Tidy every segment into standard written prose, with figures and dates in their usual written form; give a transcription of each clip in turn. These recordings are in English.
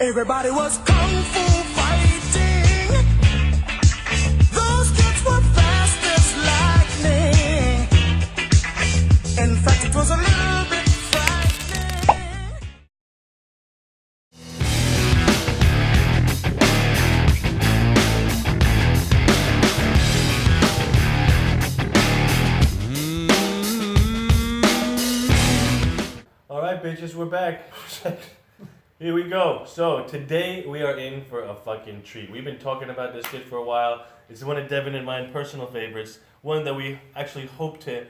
Everybody was kung fu fighting. Those kids were fast as lightning. In fact, it was a little bit frightening. All right, bitches, we're back. Here we go. So today we are in for a fucking treat. We've been talking about this shit for a while. It's one of Devin and mine personal favorites. One that we actually hope to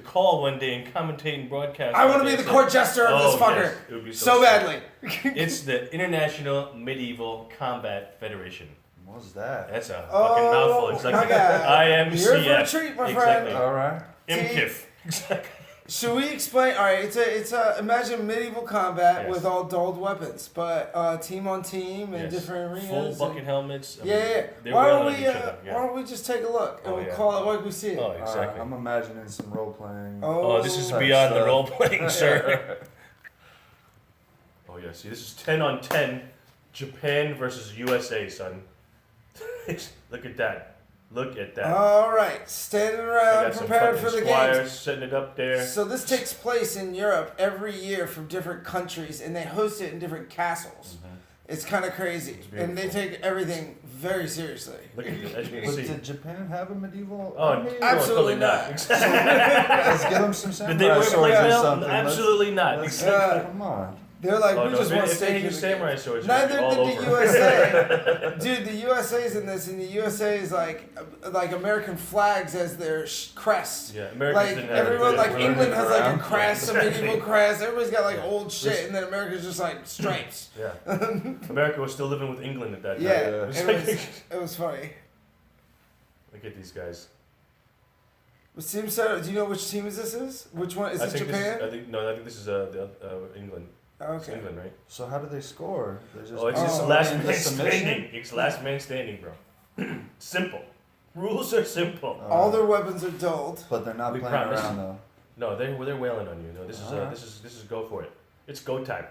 call one day and commentate and broadcast. I want to be the court jester of this fucker. Yes, it would be so badly. It's the International Medieval Combat Federation. What's that? That's a fucking mouthful. It's like IMCF. You're for a treat, my Exactly. friend. All right. MKIF. Exactly. Should we explain? All right, it's a imagine medieval combat with all dulled weapons, but team on team in different arenas. Full bucket helmets. Yeah. Why don't we just take a look and we'll call it like we see it? Oh, exactly. I'm imagining some role playing. Oh, this is beyond the role playing, sir. Oh yeah, see, this is 10 on 10, Japan versus USA, son. Look at that. Look at that. All right, standing around, prepared for the games. Setting it up there. So this takes place in Europe every year from different countries, and they host it in different castles. Mm-hmm. It's kind of crazy, and they take everything very seriously. Look at this, as you can But see. did Japan have a medieval? Oh, army? absolutely not. Let's get them some Did they samurai wear swords plate or mail? something. Absolutely not. Come on. They're like, we no, just want to if they stay use samurai swords, Neither all did over. the USA. Dude, the USA's in this, and the USA is like American flags as their crest. Yeah, Americans like didn't have everyone, it. like England has like a crest, Yeah. a medieval crest. Everybody's got like old shit, and then America's just like stripes. Yeah, America was still living with England at that time. Yeah, it was funny. Look at these guys. Do you know which team this is? Which one is it? Japan? I think this is England. Okay. It's England, right? So how do they score? It's just last man standing. It's last man standing, bro. Simple. Rules are simple. All their weapons are dulled. But they're not playing around though. No, they're wailing on you. No, this is go for it. It's go time.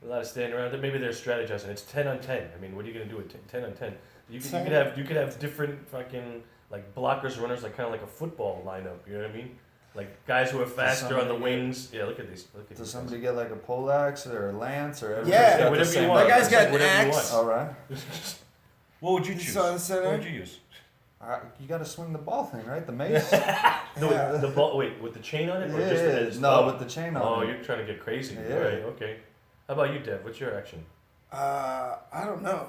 A lot of standing around. Maybe they're strategizing. It's 10 on 10. I mean, what are you gonna do with 10 on 10? You could have different fucking like blockers, runners, like kind of like a football lineup. You know what I mean? Like guys who are faster on the wings. Yeah, look at these. Does somebody get like a poleaxe or a lance or yeah, whatever you want. That guy's got an axe. All right. What would you choose? What would you use? You got to swing the ball thing, right? The mace. No, the ball. Wait, with the chain on it, or just with the chain on it. Oh, you're trying to get crazy. Yeah. Right. Okay. How about you, Dev? What's your action? I don't know.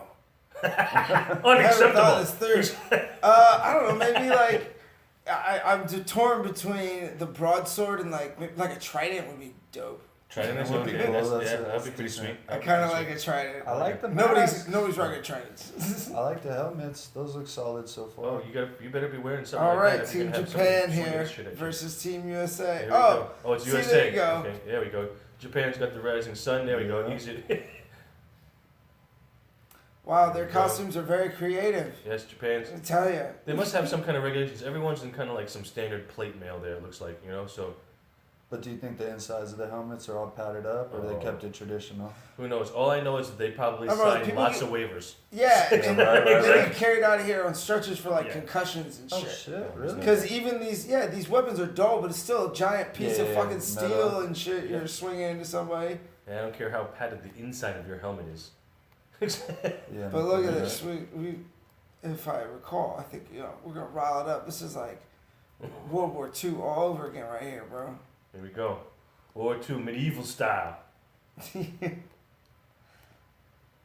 Unacceptable. I don't know. Maybe like I'm torn between the broadsword and like a trident would be dope. Trident would be cool. That'd be pretty sweet. I kind of like a trident. I like the nobody's rocking tridents. I like the helmets. Those look solid so far. Oh, you better be wearing something. All right, like that Team Japan here versus Team USA. Oh, it's USA. There you go. Okay, there we go. Japan's got the rising sun. There we go. Easy. Wow, their costumes are very creative. Yes, Japan's. I tell you. They must have some kind of regulations. Everyone's in kind of like some standard plate mail there, it looks like, so. But do you think the insides of the helmets are all padded up, or they kept it traditional? Who knows? All I know is that they probably signed lots of waivers. Yeah, and they get carried out of here on stretchers for like concussions and shit. Oh shit, really? Because even these weapons are dull, but it's still a giant piece of fucking steel and shit you're swinging into somebody. Yeah, I don't care how padded the inside of your helmet is. Yeah. But look at this. We, if I recall, I think we're gonna rile it up. This is like World War II all over again right here, bro. Here we go. World War II medieval style. That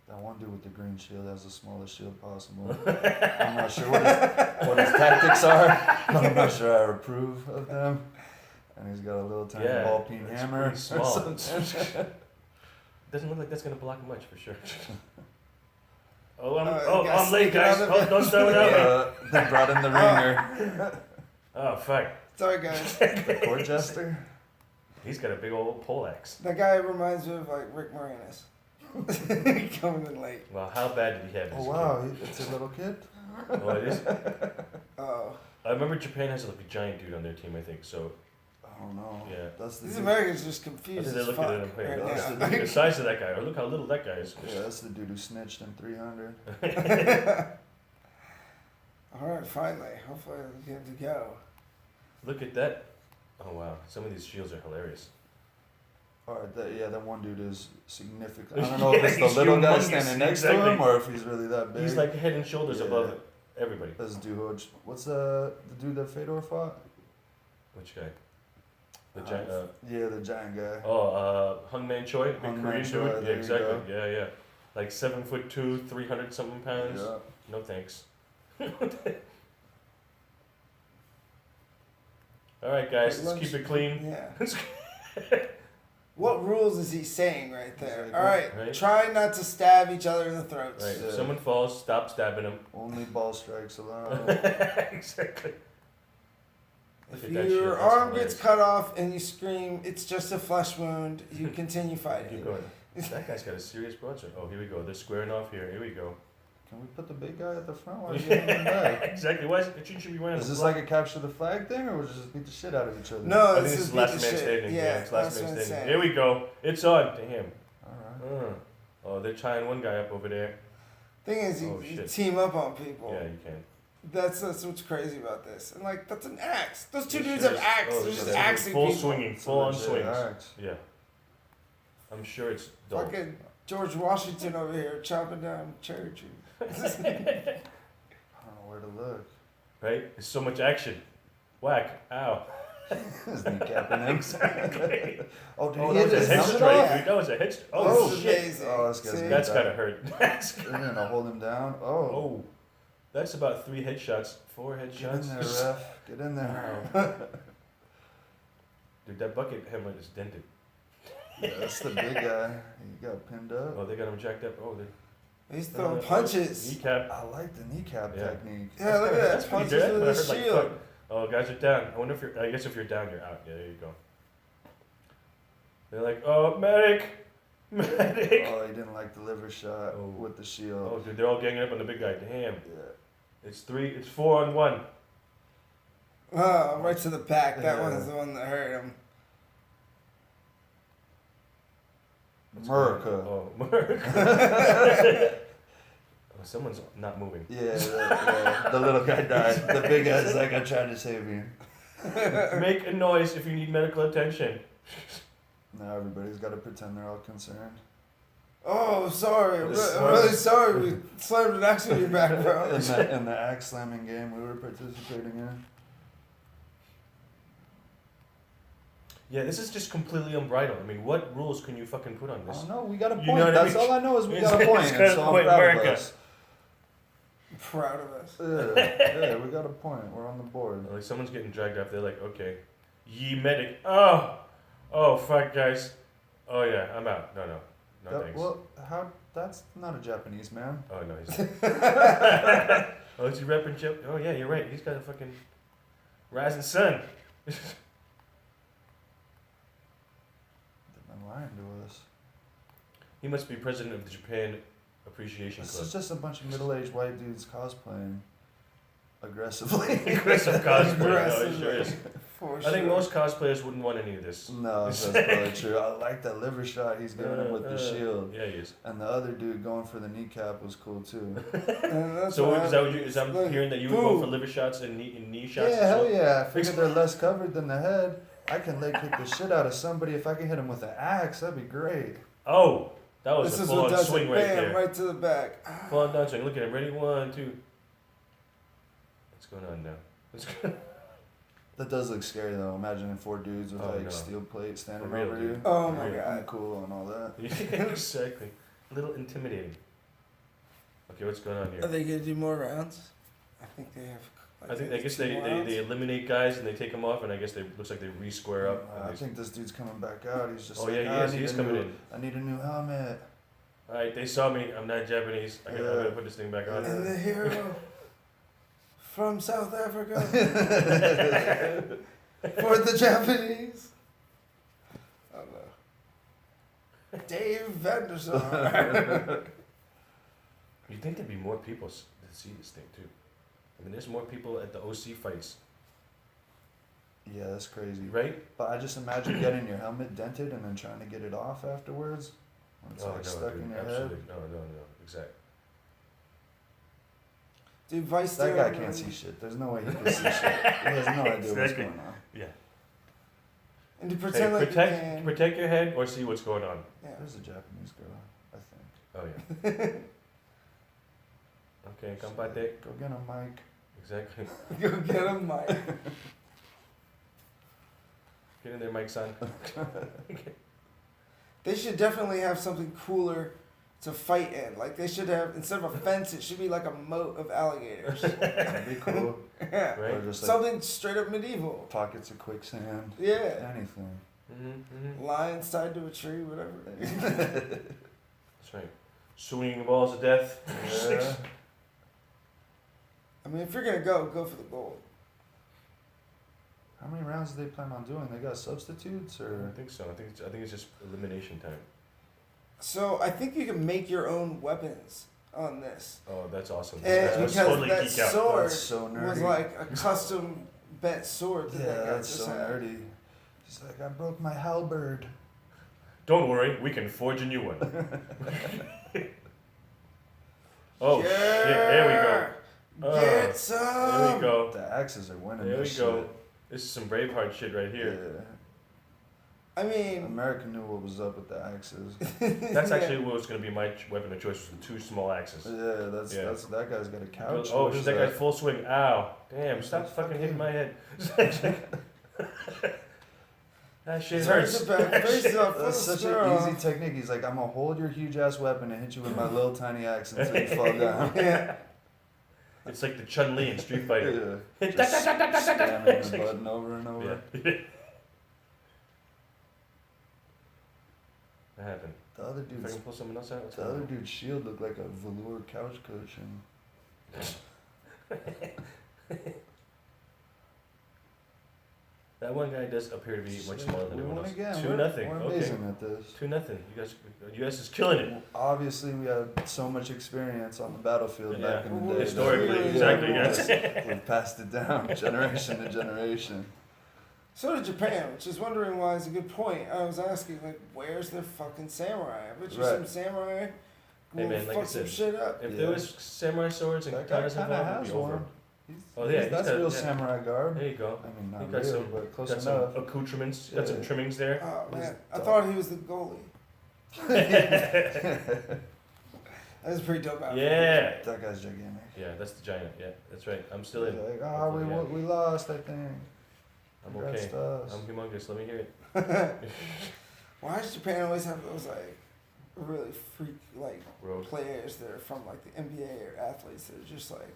one dude with the green shield has the smallest shield possible. I'm not sure what his tactics are, but I'm not sure I approve of them. And he's got a little tiny ball peen hammer. Small. Doesn't look like that's gonna block much for sure. I'm late, guys. Don't start without me. They brought in the ringer. Oh fuck. Sorry, guys. The court jester. He's got a big old poleaxe. That guy reminds me of like Rick Moranis. Coming in late. Well, how bad did he have? Oh wow, it's a little kid. Oh, it is. Oh. I remember Japan has like a giant dude on their team, I think. So. don't know. Yeah. That's the These dude. Americans are just I confused think they're as looking fuck at him. Hey, right look now. at the size of that guy, or look how little that guy is. Yeah, that's the dude who snitched in 300. All right, finally. Hopefully we get to go. Look at that. Oh wow, some of these shields are hilarious. Alright, that one dude is significant. I don't know if it's the he's little guy humongous, standing next to exactly. him or if he's really that big. He's like head and shoulders Yeah. above everybody. That's dude. What's the dude that Fedor fought? Which guy? The giant. Yeah, the giant guy. Hungman Choi, big Hungman Korean Choi, dude. there Yeah, you exactly. go. Yeah. Like 7'2", 300 something pounds. Yeah. No thanks. All right, guys, let's keep it clean. Yeah. What rules is he saying right there? He's like, All right, right. try not to stab each other in the throats. Right. Yeah. If someone falls, stop stabbing them. Only ball strikes allowed. Exactly. Look If at that shit, your that's arm hilarious. gets cut off and you scream, it's just a flesh wound, you continue Keep fighting. going. That guy's got a serious broadsword. Oh, here we go. They're squaring off here. Here we go. Can we put the big guy at the front? Why are you getting him back? Exactly. Why is it that you should be wearing Is a this glove? like a capture the flag thing, or we just beat the shit out of each other? No, I think this this is is last beat man the shit. standing. Yeah, it's last man what I'm standing. saying. Here we go. It's on to him. Alright. Oh, they're tying one guy up over there. Thing is, Oh, you shit. team up on people. Yeah, you can. That's what's crazy about this. And like, that's an axe. Those two It dudes sure have is. axe. Oh, They're it's just a axing full people. swinging, It's a full on legit swings. axe. Yeah. I'm sure it's dull. Fucking George Washington over here chopping down cherry trees. I don't know where to look. Right? There's so much action. Whack. Ow. His kneecapping him. Exactly. Oh, did Oh, he that hit was a his head helmet strike, off? dude. That was a head strike. This Oh, is shit. amazing. Oh, this guy's See? That's bad. gotta hurt. They're gonna hold him down. Oh. Oh. That's about 3 headshots. 4 Get in headshots. there, ref. Get in there. Wow. Dude, that bucket helmet is dented. Yeah, that's the big guy. He got pinned up. Oh, they got him jacked up. Oh, He's throwing punches. Kneecap. I like the kneecap Yeah. technique. Yeah, look at that. That's pretty Punches good. with I his heard, like, shield. fuck. Oh, guys are down. I wonder if you're. I guess if you're down, you're out. Yeah, there you go. They're like, oh, medic, medic. Oh, he didn't like the liver shot Oh. with the shield. Oh, dude, they're all ganging up on the big guy. Damn. Yeah. It's 4 on 1. Oh, right to the back. That Yeah. one is the one that hurt him. America. Oh, America. Oh, someone's not moving. Yeah, the little guy died. The big guy's like, I'm trying to save you. Make a noise if you need medical attention. Now everybody's got to pretend they're all concerned. Oh, sorry. I'm This really sorry. We slammed an axe in your back, bro. In the axe slamming game we were participating in. Yeah, this is just completely unbridled. I mean, what rules can you fucking put on I this? don't know. We got a point. You know what I That's mean? all I know is we It's- got a point. it's And got a so I'm point, proud America. of us. I'm proud of us. Yeah, we got a point. We're on the board. Like someone's getting dragged up. They're like, okay, ye medic. Oh, fuck, guys. Oh yeah, I'm out. No, thanks. Well, that's not a Japanese man. Oh no, he's. Oh, is he repping Chip? Oh yeah, you're right. He's got a fucking rising sun. They've been lying to us. He must be president of the Japan Appreciation This Club. is just a bunch of middle-aged white dudes cosplaying aggressively. Aggressive cosplay. No, it sure is. For I think sure. most cosplayers wouldn't want any of this. No, that's probably true. I like that liver shot he's giving him with the shield. Yeah, he is. And the other dude going for the kneecap was cool too. And that's So why is that what you? Is I'm like, hearing that you would go boom. for liver shots and knee shots? Yeah, as hell well? yeah. I figured they're less covered than the head. I can leg kick the shit out of somebody. If I can hit him with an axe, that'd be great. Oh, that was This a is full what on does swing it. right Bam, there. right to the back. Full on down swing. Look at him. Ready? 1, 2. What's going on now? What's going That does look scary though. Imagine 4 dudes with Oh, like no. steel plates standing For real, over dude. you. Oh my Real. I'm god. cool and all that. Yeah, exactly. A little intimidating. Okay, what's going on Are here? they gonna do more rounds? I think they have. I guess they eliminate guys and they take them off, and I guess they looks like they re-square up. and I they- think this dude's coming back out. He's just Oh like, yeah, he "Ah, is. I need He's a coming new- in. I need a new helmet. All right, they saw me. I'm not Japanese. I'm gonna put this thing back on. And the hero from South Africa for the Japanese. I don't know. Dave Vandersar. You'd think there'd be more people to see this thing too. I mean, there's more people at the OC fights. Yeah, that's crazy. Right? But I just imagine getting your helmet dented and then trying to get it off afterwards. When it's like stuck in your absolutely. head. No, exactly. Dude, Vice. That guy can't see shit. There's no way he can see shit. He has no idea what's Exactly. going on. Yeah. And to pretend like you can. Protect your head or see what's going on. Yeah. There's a Japanese girl, I think. Oh yeah. Okay, compate. Go get him, Mike. Exactly. Go get him, Mike. Get in there, Mike son. They should definitely have something cooler to fight in. Like they should have, instead of a fence, it should be like a moat of alligators. That'd be cool. Yeah. Right? Or just like Something straight up medieval. pockets of quicksand. Yeah. Anything. Lions tied to a tree, whatever. That's right. Swinging balls of death. Yeah. I mean, if you're gonna go for the gold. How many rounds do they plan on doing? They got substitutes I or? think so. I think it's just elimination time. So I think you can make your own weapons on this. Oh, that's awesome. And Let's because totally that geek out. sword That's so nerdy. was like a custom bent sword that Yeah, that guy that's just so had. nerdy. He's like, I broke my halberd. Don't worry, we can forge a new one. Oh shit! There we go. Get some. There we go. The axes are winning There we this go. shit. This is some Braveheart shit right here. I Yeah. mean, America knew what was up with the axes. That's actually what was going to be my weapon of choice, was the 2 small axes. Yeah, that's that guy's got a couch. Oh, What that is guy's full swing. Ow. Damn, stop fucking hitting my head. That shit turns hurts. the back face up. That's such an easy technique. He's like, I'm gonna hold your huge ass weapon and hit you with my little tiny axe until you fall down. Yeah. It's like the Chun-Li in Street Fighter. Yeah. Just spamming the button over and over. Yeah. That happened. The other If I dude's can pull someone else out, what's the going other on? dude's shield looked like a velour couch cushion. That one guy does appear to be much smaller than We everyone won else. again. 2-0. We're Okay. amazing at this. 2-0. U.S. is killing it. Obviously, we have so much experience on the battlefield back in the day. Historically, Yeah. exactly. Yeah. Yes. We've passed it down generation to generation. So did Japan, which is wondering why is a good point. I was asking, like, where's their fucking samurai? I bet you Right. some samurai will Hey, man, like I fuck some said, shit up. If Yeah. there was samurai swords and That guy katanas kind of involved, it'd has be over. one. Oh, yeah, he's that's got- real yeah. samurai garb. There you go. I mean, not He got real, some- but close Got enough. some accoutrements. Got some Yeah. trimmings there. Oh man, I He's thought he was the goalie. That was a pretty dope outfit. Yeah. That guy's gigantic. Yeah, that's the giant. Yeah, that's right. I'm still in. He's like, Hopefully, yeah. we lost, I think. I'm Congrats okay. to us. I'm humongous. Let me hear it. Why does Japan always have those like really freak like Road. players that are from like the NBA or athletes that are just like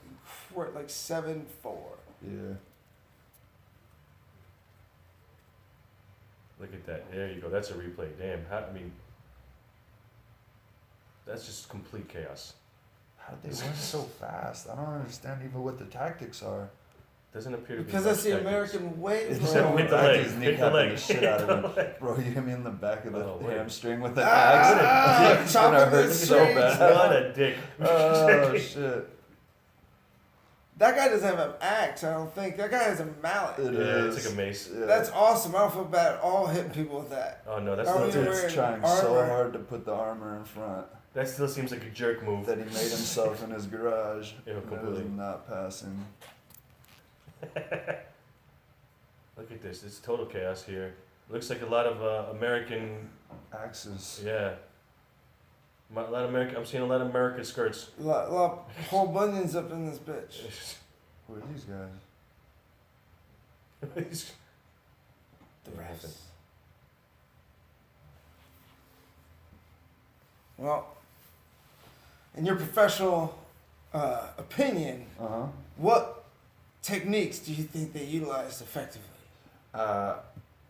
like 7'4"? Yeah. Look at that. There you go. That's a replay. Damn. I mean, that's just complete chaos. How'd they win so fast? I don't understand even what the tactics are. Doesn't appear to be. Because much that's the tactics. American way, It's bro. Hit the Back leg. his Hit kneecapping the leg. the shit out of him. Bro, you hit me in the back of the Oh, wait. hamstring with the Ah, axe. It's gonna chopping hurt the so strings. bad. What a dick. Oh shit. That guy doesn't have an axe, I don't think. That guy has a mallet. It Yeah, is. it's like a mace. Yeah. That's awesome. I don't feel bad at all hitting people with that. Oh no, that's Oh, still, yeah. Dude's wearing trying so armor. hard to put the armor in front that still seems like a jerk move. that he made himself in his garage. Yeah, and it was completely. not passing. Look at this. It's total chaos here. Looks like a lot of American. Axes. Yeah. A lot of American. I'm seeing a lot of American skirts. A lot of whole bunions up in this bitch. Who are these guys? The refs. Well, in your professional opinion, Uh what techniques do you think they utilized effectively? huh.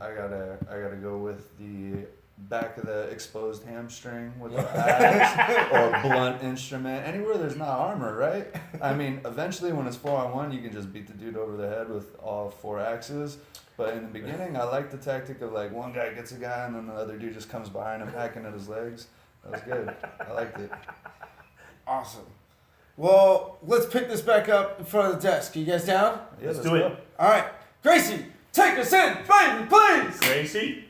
I gotta go with the back of the exposed hamstring with the axe or a blunt instrument. Anywhere there's not armor, right? I mean, eventually when it's 4-on-1, you can just beat the dude over the head with all 4 axes. But in the beginning, I like the tactic of like one guy gets a guy and then the other dude just comes behind him, hacking at his legs. That was good. I liked it. Awesome. Well, let's pick this back up in front of the desk. Are you guys down? Yeah, Let's do it. All right. Gracie, Take us in, baby, please. Gracie.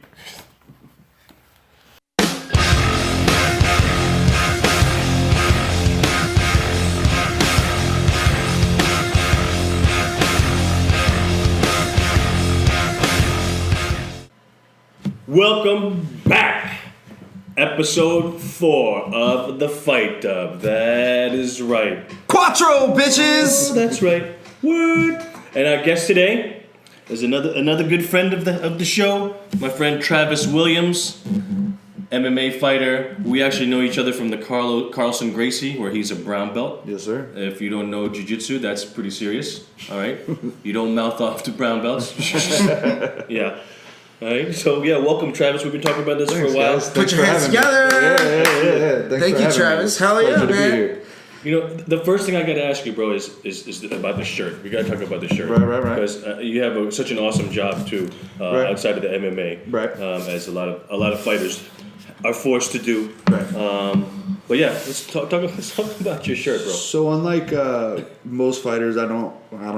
Welcome back. Episode 4 of The Fight Dub. That is right. Quattro, bitches. That's right. Word. And our guest today is another good friend of the show, my friend Travis Williams, MMA fighter. We actually know each other from the Carlson Gracie, where he's a brown belt. Yes, sir. If you don't know jiu-jitsu, that's pretty serious. All right, you don't mouth off to brown belts. Yeah. All right. So yeah, welcome, Travis. We've been talking about this for a while. Guys. Put Thanks your for hands having me. together. Yeah. Thank you, Travis. Hell yeah, Pleasure to be man. here. You know, the first thing I gotta ask you, bro, is about the shirt. We gotta talk about the shirt, Right. Because you have such an awesome job too, Right. outside of the MMA, Right. As a lot of fighters are forced to do. Right. But yeah, let's talk about your shirt, bro. So unlike most fighters, I don't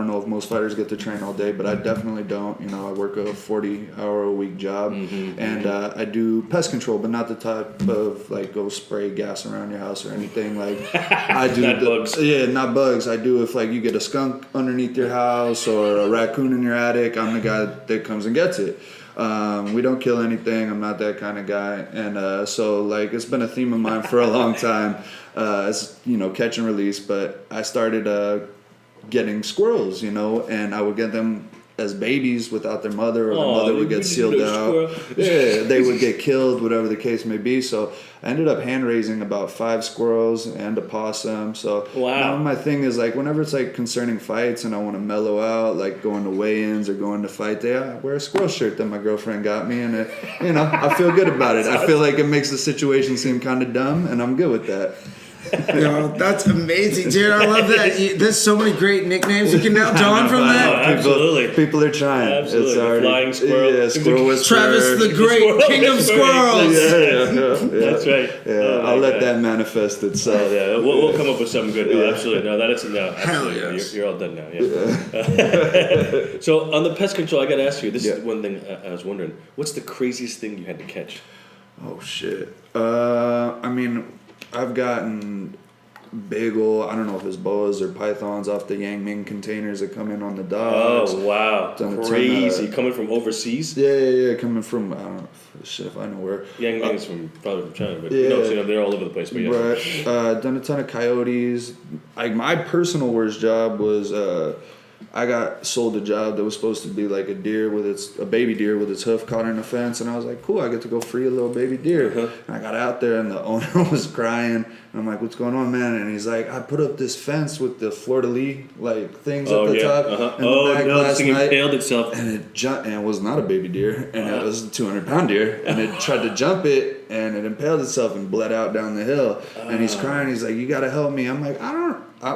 know if most fighters get to train all day, but I definitely don't. You know, I work a 40-hour-a-week job, and I do pest control, but not the type of like go spray gas around your house or anything. Like I do Not bugs. Yeah, not bugs. I do if like you get a skunk underneath your house or a raccoon in your attic. I'm the guy that comes and gets it. We don't kill anything. I'm not that kind of guy, and so like it's been a theme of mine for a long time. As you know, catch and release. But I started getting squirrels, you know, and I would get them as babies without their mother, or the mother would get sealed out. Yeah, they would get killed, whatever the case may be. So I ended up hand raising about 5 squirrels and a possum. So Wow. now my thing is like whenever it's like concerning fights and I want to mellow out, like going to weigh-ins or going to fight day, I wear a squirrel shirt that my girlfriend got me, and it, you know, I feel good about it. I feel like it makes the situation seem kind of dumb, and I'm good with that. Yo, that's amazing, dude. I love that. There's so many great nicknames you can now don from I know. that. Absolutely. People are trying. Absolutely. It's already, Flying squirrel. Yeah, squirrel whisperer. Travis the Great, Squirrel King of whisperer. Squirrels. Yeah. That's right. Yeah, Oh my I'll let God. that manifest itself. Oh, yeah, we'll come up with something good. No, absolutely. No, Hell absolutely. yes. You're all done now. Yeah. So on the pest control, I got to ask you. This is one thing I was wondering. What's the craziest thing you had to catch? Oh shit. I mean, I've gotten big ol', I don't know if it's boas or pythons off the Yang Ming containers that come in on the docks. Oh wow, Done a ton of- crazy! Coming from overseas. Yeah, coming from, I don't know, shit if I know where. Yang Ming's from probably from China, but Yeah. you know, they're all over the place. But yeah. Right. Done a ton of coyotes. Like my personal worst job was I got sold a job that was supposed to be like a baby deer with its hoof caught in a fence, and I was like, cool, I get to go free a little baby deer. Uh-huh. And I got out there, and the owner was crying, and I'm like, what's going on, man? And he's like, I put up this fence with the fleur-de-lis like things Oh at the yeah. top. Uh-huh. in the Oh back no, this last thing night. impaled itself. And it jumped, and it was not a baby deer, and it was a 200-pound deer, and it tried to jump it, and it impaled itself and bled out down the hill. And he's crying. He's like, "You gotta help me." I'm like,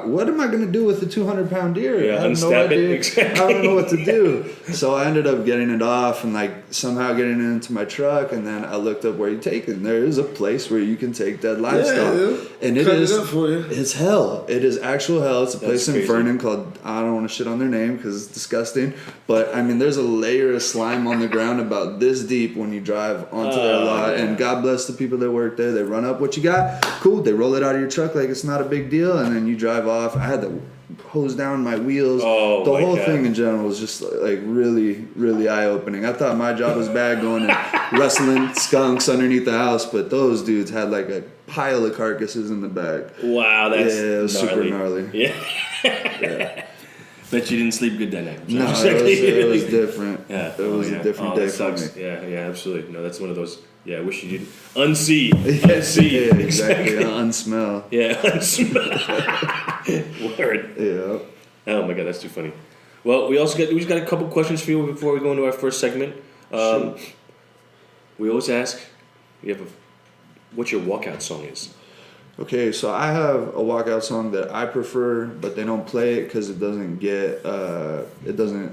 what am I gonna do with a 200-pound deer? Yeah, I have no unstab it, idea. exactly. I don't know what to do. So I ended up getting it off and like somehow getting it into my truck, and then I looked up where you take it. And there is a place where you can take dead livestock, dude. and it Cut it is up for you. it's hell. It is actual hell. It's a place in crazy. Vernon called, I don't want to shit on their name because it's disgusting, but I mean there's a layer of slime on the ground about this deep when you drive onto their lot. And God bless the people that work there. They run up what you got, cool. They roll it out of your truck like it's not a big deal, and then you drive off. I had to hose down my wheels. Oh, the my whole God. thing in general was just like really, really eye opening. I thought my job was bad going and wrestling skunks underneath the house, but those dudes had like a pile of carcasses in the back. Wow, that's Yeah, it was super gnarly. Yeah. Bet you didn't sleep good that night. No, it was different. Yeah. It was a different day that for me. sucks. Yeah, absolutely. No, that's one of those. Yeah, I wish you didn't unsee. Yeah, Unsee. yeah, exactly. Unsmell. Yeah, unsmell. Word. Yeah. Oh my God, that's too funny. Well, we just got a couple questions for you before we go into our first segment. Sure. We always ask, what your walkout song is. Okay, so I have a walkout song that I prefer, but they don't play it because it doesn't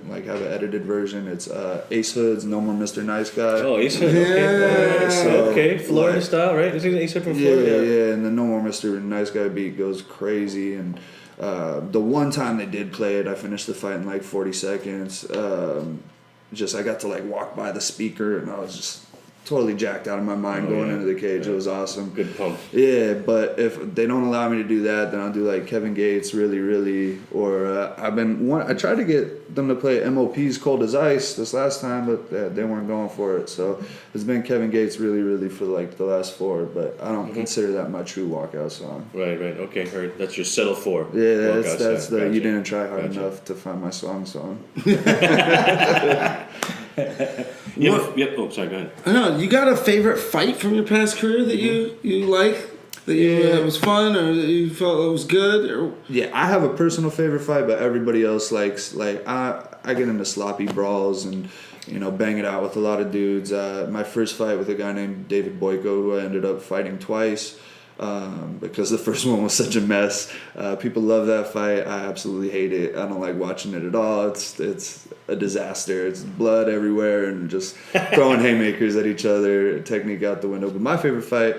like have an edited version. It's Ace Hood's "No More Mr. Nice Guy." Oh, Ace Hood. Okay. Yeah. So, Okay, Florida like- style, right? Is it Ace Hood from Yeah, Florida? yeah, and the "No More Mr. Nice Guy" beat goes crazy. And the one time they did play it, I finished the fight in like 40 seconds. I got to like walk by the speaker, and I was just totally jacked out of my mind going into the cage. It was awesome. Good pump. Yeah, but if they don't allow me to do that, then I'll do like Kevin Gates, really, or I tried to get them to play MOP's Cold as Ice this last time, but they weren't going for it. So it's been Kevin Gates really for like the last 4, but I don't consider that my true walkout song. Right. Okay, heard. That's your settle for. Yeah, that's the Gotcha. you didn't try hard enough to find my song. Yep. Oh, sorry. Go ahead. I know. You got a favorite fight from your past career that you like? That you was fun, or that you felt it was good? Or? Yeah, I have a personal favorite fight, but everybody else likes, like, I get into sloppy brawls and, bang it out with a lot of dudes. My first fight with a guy named David Boyko, who I ended up fighting twice because the first one was such a mess. People love that fight. I absolutely hate it. I don't like watching it at all. It's a disaster. It's blood everywhere and just throwing haymakers at each other, technique out the window. But my favorite fight,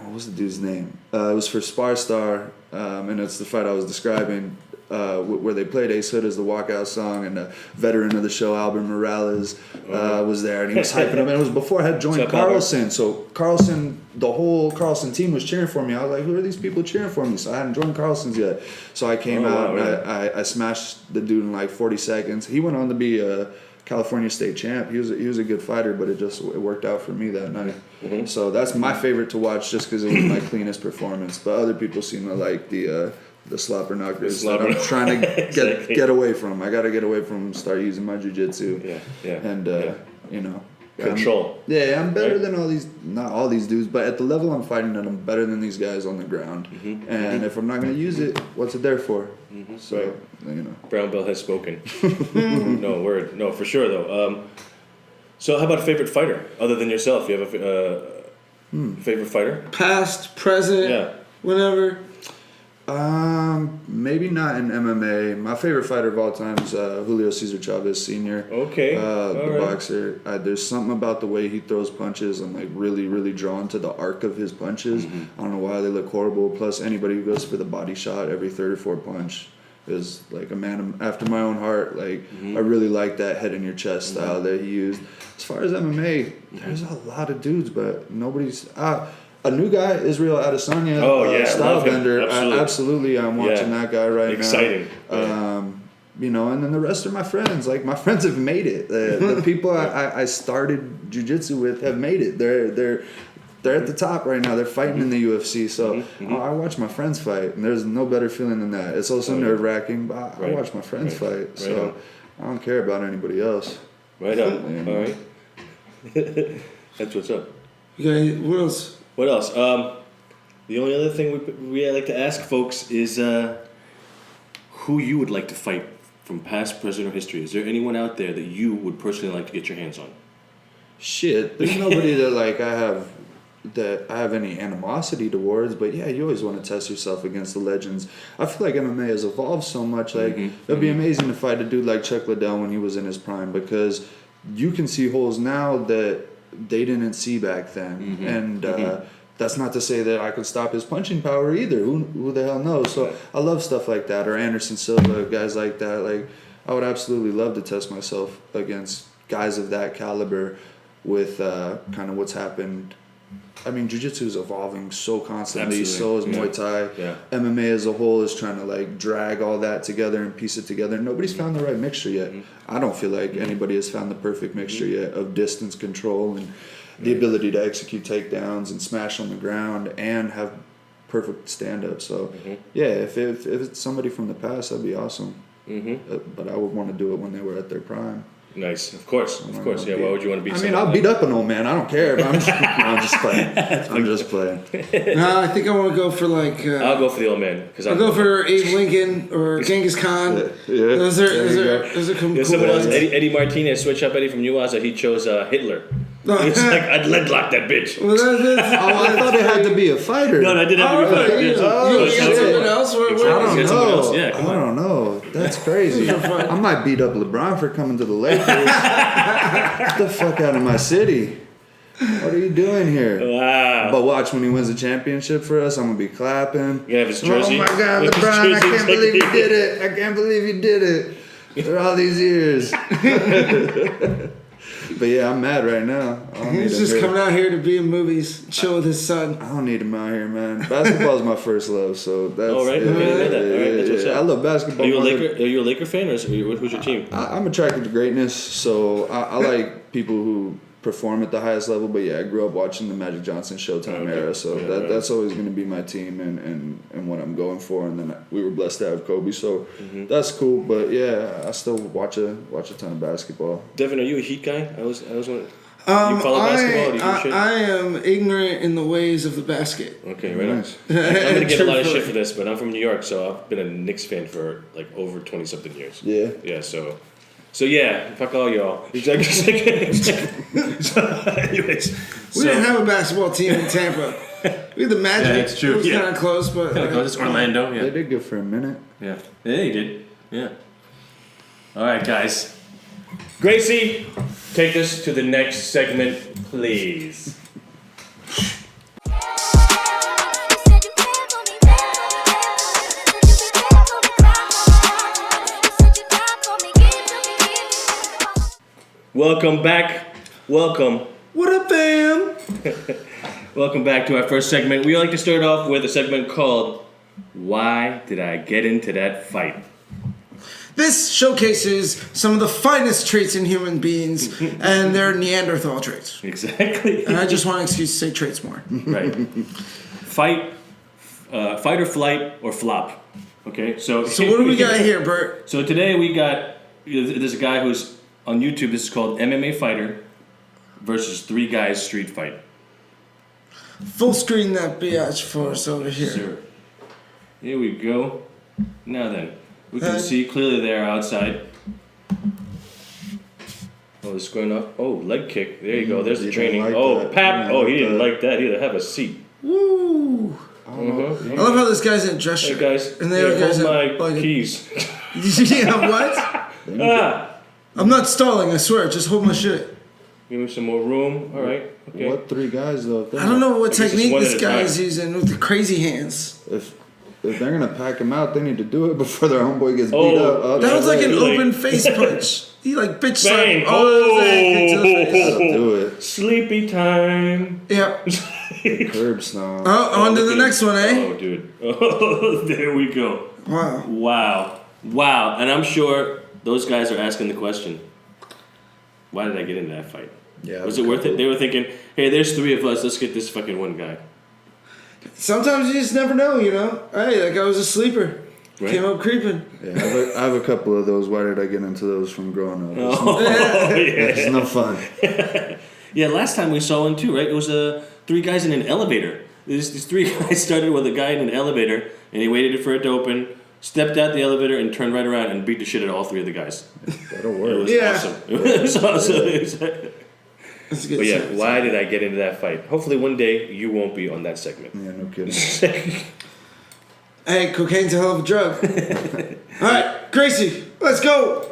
what was the dude's name? It was for Spar Star, and it's the fight I was describing, where they played Ace Hood as the walkout song, and the veteran of the show, Albert Morales, was there, and he was hyping him. And it was before I had joined Carlson, so the whole Carlson team was cheering for me. I was like, who are these people cheering for me? So I hadn't joined Carlson's yet. So I came out, and I smashed the dude in like 40 seconds. He went on to be a California state champ. He was a good fighter, but it worked out for me that night. Mm-hmm. So that's my favorite to watch, just because it was my cleanest performance. But other people seem to like the slobber knockers that I'm trying to get away from. I got to get away from, start using my jiu-jitsu. And control. I'm better than not all these dudes, but at the level I'm fighting at, I'm better than these guys on the ground. Mm-hmm. And if I'm not going to use it, what's it there for? Mm-hmm. So, Brown Belt has spoken. No word. No, for sure though. So how about favorite fighter other than yourself? You have a favorite fighter? Past, present, whenever. Maybe not in MMA. My favorite fighter of all time is Julio Cesar Chavez Sr. Okay. The boxer. There's something about the way he throws punches. I'm like really drawn to the arc of his punches. Mm-hmm. I don't know why they look horrible. Plus, anybody who goes for the body shot every third or fourth punch is like a man after my own heart. Like, I really like that head in your chest style that he used. As far as MMA, there's a lot of dudes, but nobody's. A new guy, Israel Adesanya, Stylebender. Absolutely, I'm watching that guy right Exciting. now. And then the rest are my friends. Like, my friends have made it. The people I started jiu-jitsu with have made it. They're at the top right now. They're fighting in the UFC. So I watch my friends fight, and there's no better feeling than that. It's also nerve-wracking, but I watch my friends fight. So I don't care about anybody else. Right on. All right. That's what's up. What else? What else? The only other thing we like to ask folks is who you would like to fight from past, present, or history. Is there anyone out there that you would personally like to get your hands on? Shit, there's nobody that I have any animosity towards, but yeah, you always want to test yourself against the legends. I feel like MMA has evolved so much. Like, it'd be amazing to fight a dude like Chuck Liddell when he was in his prime, because you can see holes now that they didn't see back then. And that's not to say that I could stop his punching power either. Who the hell knows? So I love stuff like that, or Anderson Silva, guys like that. Like, I would absolutely love to test myself against guys of that caliber with kind of what's happened. I mean, jiu-jitsu is evolving so constantly. Absolutely. So is Muay Thai. Yeah. MMA as a whole is trying to like drag all that together and piece it together. Nobody's found the right mixture yet. I don't feel like anybody has found the perfect mixture yet of distance control and the ability to execute takedowns and smash on the ground and have perfect stand-up. So, if it's somebody from the past, that'd be awesome. But I would want to do it when they were at their prime. Nice, of course. Yeah, why would you want to beat? I'll beat up an old man. I don't care. But I'm just playing. No, I think I want to go for like. I'll go for the old man I'll go for Abe Lincoln or Genghis Khan. Those are cool. Someone else, Eddie Martinez, switch up Eddie from UASA. He chose Hitler. He's like, I'd leadlock that bitch. Well, I thought it had to be a fighter. No, I didn't have to be a fighter. You got someone else? I don't know. That's crazy. I might beat up LeBron for coming to the Lakers. Get the fuck out of my city. What are you doing here? Wow. But watch, when he wins a championship for us, I'm going to be clapping. You have his jersey. Oh my God, LeBron, I can't believe you did it. I can't believe you did it. After all these years. But yeah, I'm mad right now. I don't need He's him just here. coming out here to be in movies, chill with his son. I don't need him out here, man. Basketball's my first love, so that's. Oh, right? Okay, I know that. All right, that's what's up. I love basketball. Are you a more than- Laker? Are you a Laker fan, or who's your team? I'm attracted to greatness, so I like people who perform at the highest level. But yeah, I grew up watching the Magic Johnson Showtime Okay. era, so Yeah, right. that's always going to be my team and what I'm going for. And then we were blessed to have Kobe, so that's cool. But yeah, I still watch a ton of basketball. Devin, are you a Heat guy? I was wondering. You follow basketball? Or do you do shit? I am ignorant in the ways of the basket. Okay, right Nice. on. I'm gonna get a lot of Truthfully. shit for this, but I'm from New York, so I've been a Knicks fan for like over 20-something years. Yeah. Yeah, so yeah, fuck all y'all. Exactly. So, anyways, We didn't have a basketball team in Tampa. We had the Magic. Yeah, it's true. It was Yeah. kind of close, but it's Orlando. They Yeah, did good for a minute. yeah, they did. Yeah. All right, guys. Gracie, take us to the next segment, please. Welcome back. Welcome. What up, fam? Welcome back to our first segment. We like to start off with a segment called Why Did I Get Into That Fight? This showcases some of the finest traits in human beings and their Neanderthal traits. Exactly. And I just want an excuse to say traits more. Right. Fight or flight or flop. Okay, so So what do we got here, Bert? So today we got, there's a guy who's on YouTube. This is called MMA Fighter versus 3 Guys Street Fight. Full screen that biatch for us over here. Sir. Here we go. Now then, we can see clearly they're outside. Oh, this is going up. Oh, leg kick. There you go. There's the He training. didn't like Oh, that. Pap. Yeah, Oh, like he didn't that. like that either. Have a seat. Woo! I love how this guy's in a dress Hey shirt. guys, And the other here, guy's hold in my like keys. yeah, what? Ah, I'm not stalling, I swear. Just hold my shit. give me some more room. All right. Okay. What 3 guys though? If they're I don't know what I guess it's technique one this at a guy's time. using with the crazy hands. If they're gonna pack him out, they need to do it before their homeboy gets beat Oh, up. That was like an Really? open face punch. He like bitch slapped Bang! him. Oh, that was a kick to the face. That'll do it. Sleepy time. Yeah. Curb stomp. Oh, on to look the at next one, eh? Oh, dude. Oh, there we go. Wow. Wow. And I'm sure those guys are asking the question, why did I get into that fight? Yeah. Was it worth it? They were thinking, hey, there's 3 of us. Let's get this fucking one guy. Sometimes you just never know, you know? Hey, that guy was a sleeper. Right. Came up creeping. Yeah, I have a couple of those. Why did I get into those from growing up? Oh, yeah. It's no fun. Yeah, last time we saw one too, right? It was 3 guys in an elevator. These 3 guys started with a guy in an elevator, and he waited for it to open, stepped out the elevator, and turned right around and beat the shit out of all 3 of the guys. That'll It work. was Yeah. awesome. It was awesome. That's a good But yeah, shit. why did I get into that fight? Hopefully one day you won't be on that segment. Yeah, no kidding. Hey, cocaine's a hell of a drug. All right, Gracie, let's go.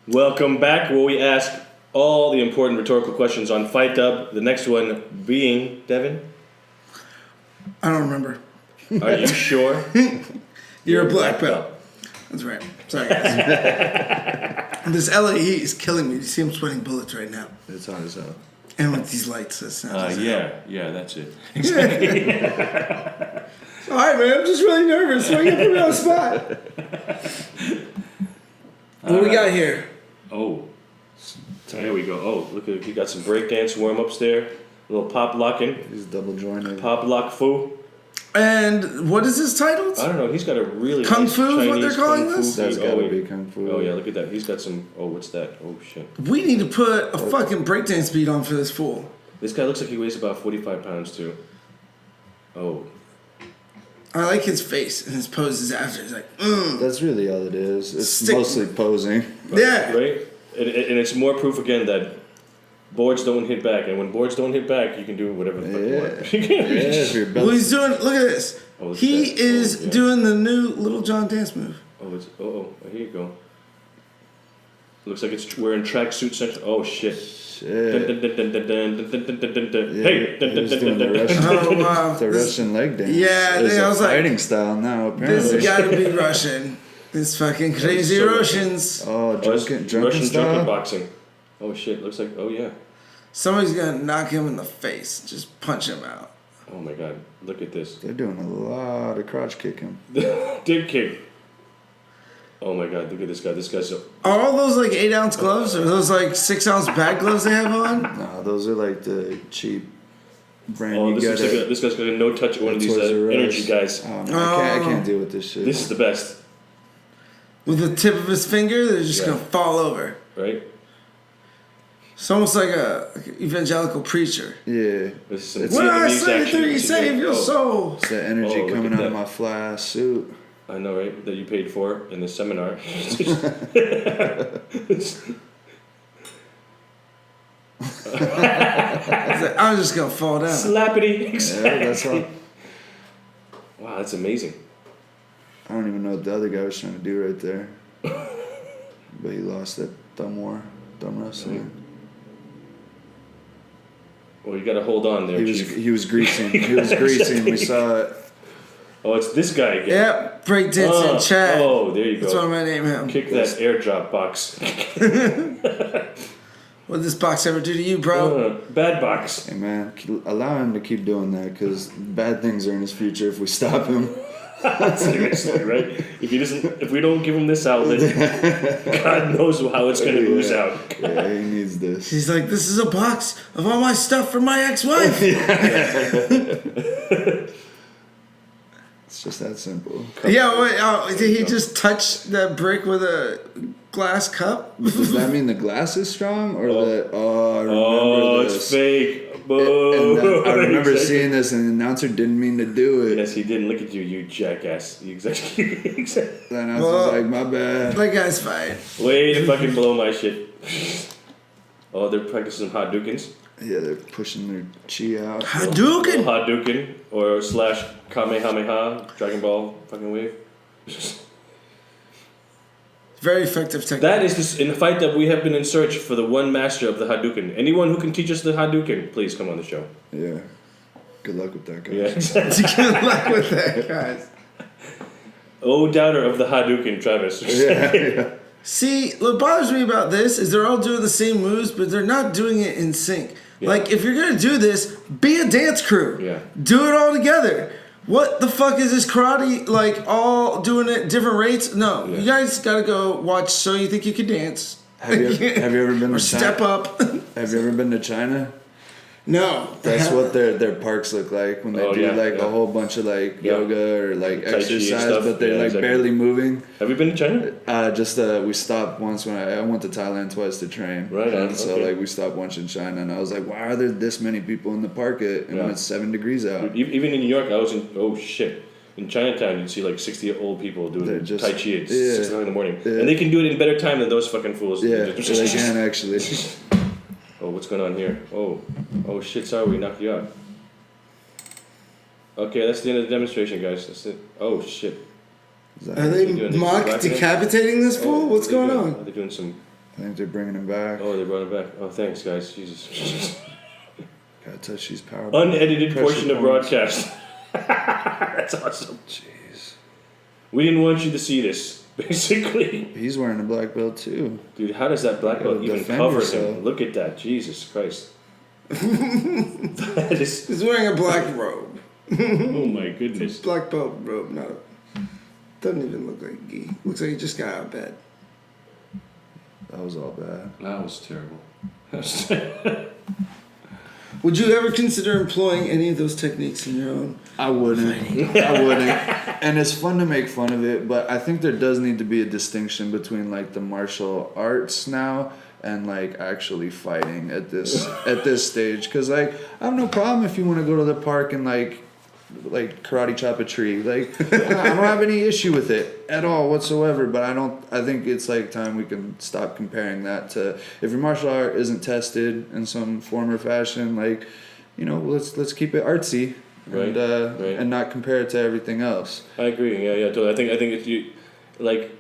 Welcome back, where we ask all the important rhetorical questions on Fight Dub. The next one being, Devin, I don't remember. are you sure? You're a black belt. That's right. Sorry, guys. This LA heat is killing me. You see, I'm sweating bullets right now. It's hot as hell. And with these lights, that's not Yeah, that's it. All right, man. I'm just really nervous. Why you put me on the spot? What we got here? Oh, there we go. Oh, look at, you got some breakdance warm-ups there. A little pop locking. He's double jointed. Pop lock foo. And what is this titled? I don't know. He's got a really Kung nice fu is what Chinese they're calling kung fu this? That's thing. gotta Oh, be kung fu. Oh yeah, look at that. He's got some. Oh, what's that? Oh shit. We need to put a fucking breakdance beat on for this fool. This guy looks like he weighs about 45 pounds too. Oh, I like his face and his poses after. He's like, That's really all it is. It's Stick- mostly posing. yeah. right. And it's more proof again that boards don't hit back, and when boards don't hit back, you can do whatever the fuck you want. Yeah, if your Well, belt. he's doing. Look at this. Oh, look at He that. is Oh, yeah. doing the new Little John dance move. Oh, it's here you go. Looks like it's wearing tracksuit section. Oh shit! Shit. Hey! He was doing the Russian, Oh wow. the Russian leg dance. Yeah, It's I a was like, fighting style now, apparently. this gotta be Russian. This fucking crazy so Russians. Oh, drunken Russian style? drunken boxing. Oh shit! Looks like yeah. Somebody's gonna knock him in the face. Just punch him out. Oh my god! Look at this. They're doing a lot of crotch kicking. Dick kick. Oh my god! Look at this guy. This guy's so. Are all those like 8-ounce gloves, or those like 6-ounce bag gloves they have on? No, those are like the cheap brand. Oh, you this get this guy's got a no touch one of these Toys R Us. energy guys. Oh, man, I can't deal with this shit. This is the best, With the tip of his finger, they're just Yeah. gonna fall over. right? It's almost like a evangelical preacher. Yeah, This is some It's- When I Vietnamese say action. it, you save your soul. it's that energy Oh, look coming at out of that. my fly suit. I know, right? That you paid for in the seminar. It's like, I'm just gonna fall down. Slappity. Yeah, that's all. Wow, that's amazing. I don't even know what the other guy was trying to do right there. But he lost that dumb wrestling. Well, you got to hold on there, Chief. He was greasing. He was greasing. We saw it. Oh, it's this guy again. Yep, breakdancing Chad. Oh, there you go. That's what I'm gonna name him. Kick that airdrop box. What did this box ever do to you, bro? Bad box. Hey man, allow him to keep doing that because bad things are in his future if we stop him. Seriously, right? If we don't give him this outlet, God knows how it's gonna ooze out. Yeah, he needs this. He's like, this is a box of all my stuff from my ex-wife. It's just that simple. Yeah, wait, did he just touch that brick with a glass cup? Does that mean the glass is strong or the? Oh, I remember Oh, this. it's fake. And Boo. then I remember Exactly. seeing this, and the announcer didn't mean to do it. Yes, he didn't. Look at you, you jackass. You exactly. The announcer's Well, like, my bad. That guy's fine. Way to fucking blow my shit. Oh, they're practicing Hadoukens. Yeah, they're pushing their chi out. Hadouken! Hadouken or slash Kamehameha, Dragon Ball fucking wave. Very effective technique. That is this, in the fight that we have been in search for the one master of the Hadouken. Anyone who can teach us the Hadouken, please come on the show. Yeah. Good luck with that, guys. Yeah, exactly. Good luck with that, guys. Oh, doubter of the Hadouken, Travis. Yeah. See, what bothers me about this is they're all doing the same moves, but they're not doing it in sync. Yeah. Like, if you're gonna do this, be a dance crew. Yeah. Do it all together. What the fuck is this karate, like, all doing it at different rates? No. Yeah. You guys gotta go watch So You Think You Can Dance. Have you ever been Or to Step China? Up. Have you ever been to China? No. That's what their parks look like when they Oh, do yeah, like yeah. a whole bunch of like Yeah. yoga or like Tai Chi and exercise, stuff. but they're Yeah, like exactly. barely moving. Have you been to China? We stopped once when I went to Thailand twice to train. Right on, And so okay. like we stopped once in China, and I was like, why are there this many people in the park when Yeah. it's 7 degrees out? Even in New York, I was in, oh shit. In Chinatown, you'd see like 60 old people doing They're just- Tai Chi at yeah. 6 in the morning. Yeah. And they can do it in better time than those fucking fools. Yeah, they can actually. Oh, what's going on here? Oh shit, sorry, we knocked you out. Okay, that's the end of the demonstration, guys. That's it. Oh shit. Is that- Are they doing this mock black decapitating this fool? Oh, What's what are going they doing? on? Are they doing some... I think they're bringing him back. Oh, they brought it back. Oh, thanks, guys. Jesus. Gotta touch these power. Unedited pressure portion of points. broadcast. That's awesome. Jeez. We didn't want you to see this, basically. He's wearing a black belt too. Dude, how does that black belt Gotta even defend cover yourself. him? Look at that. Jesus Christ. That is... He's wearing a black robe. Oh my goodness. Black belt robe, not a... Doesn't even look like gi. Looks like he just got out of bed. That was all bad. That was terrible. Would you ever consider employing any of those techniques in your own? I wouldn't. I wouldn't. And it's fun to make fun of it, but I think there does need to be a distinction between like the martial arts now and like actually fighting at this stage. Cause like I have no problem if you want to go to the park and like karate chop a tree. Like I don't have any issue with it at all whatsoever. But I think it's like time we can stop comparing that to if your martial art isn't tested in some form or fashion. Like, you know, let's keep it artsy. Right, And right. and not compare it to everything else. I agree. Yeah, totally. I think like,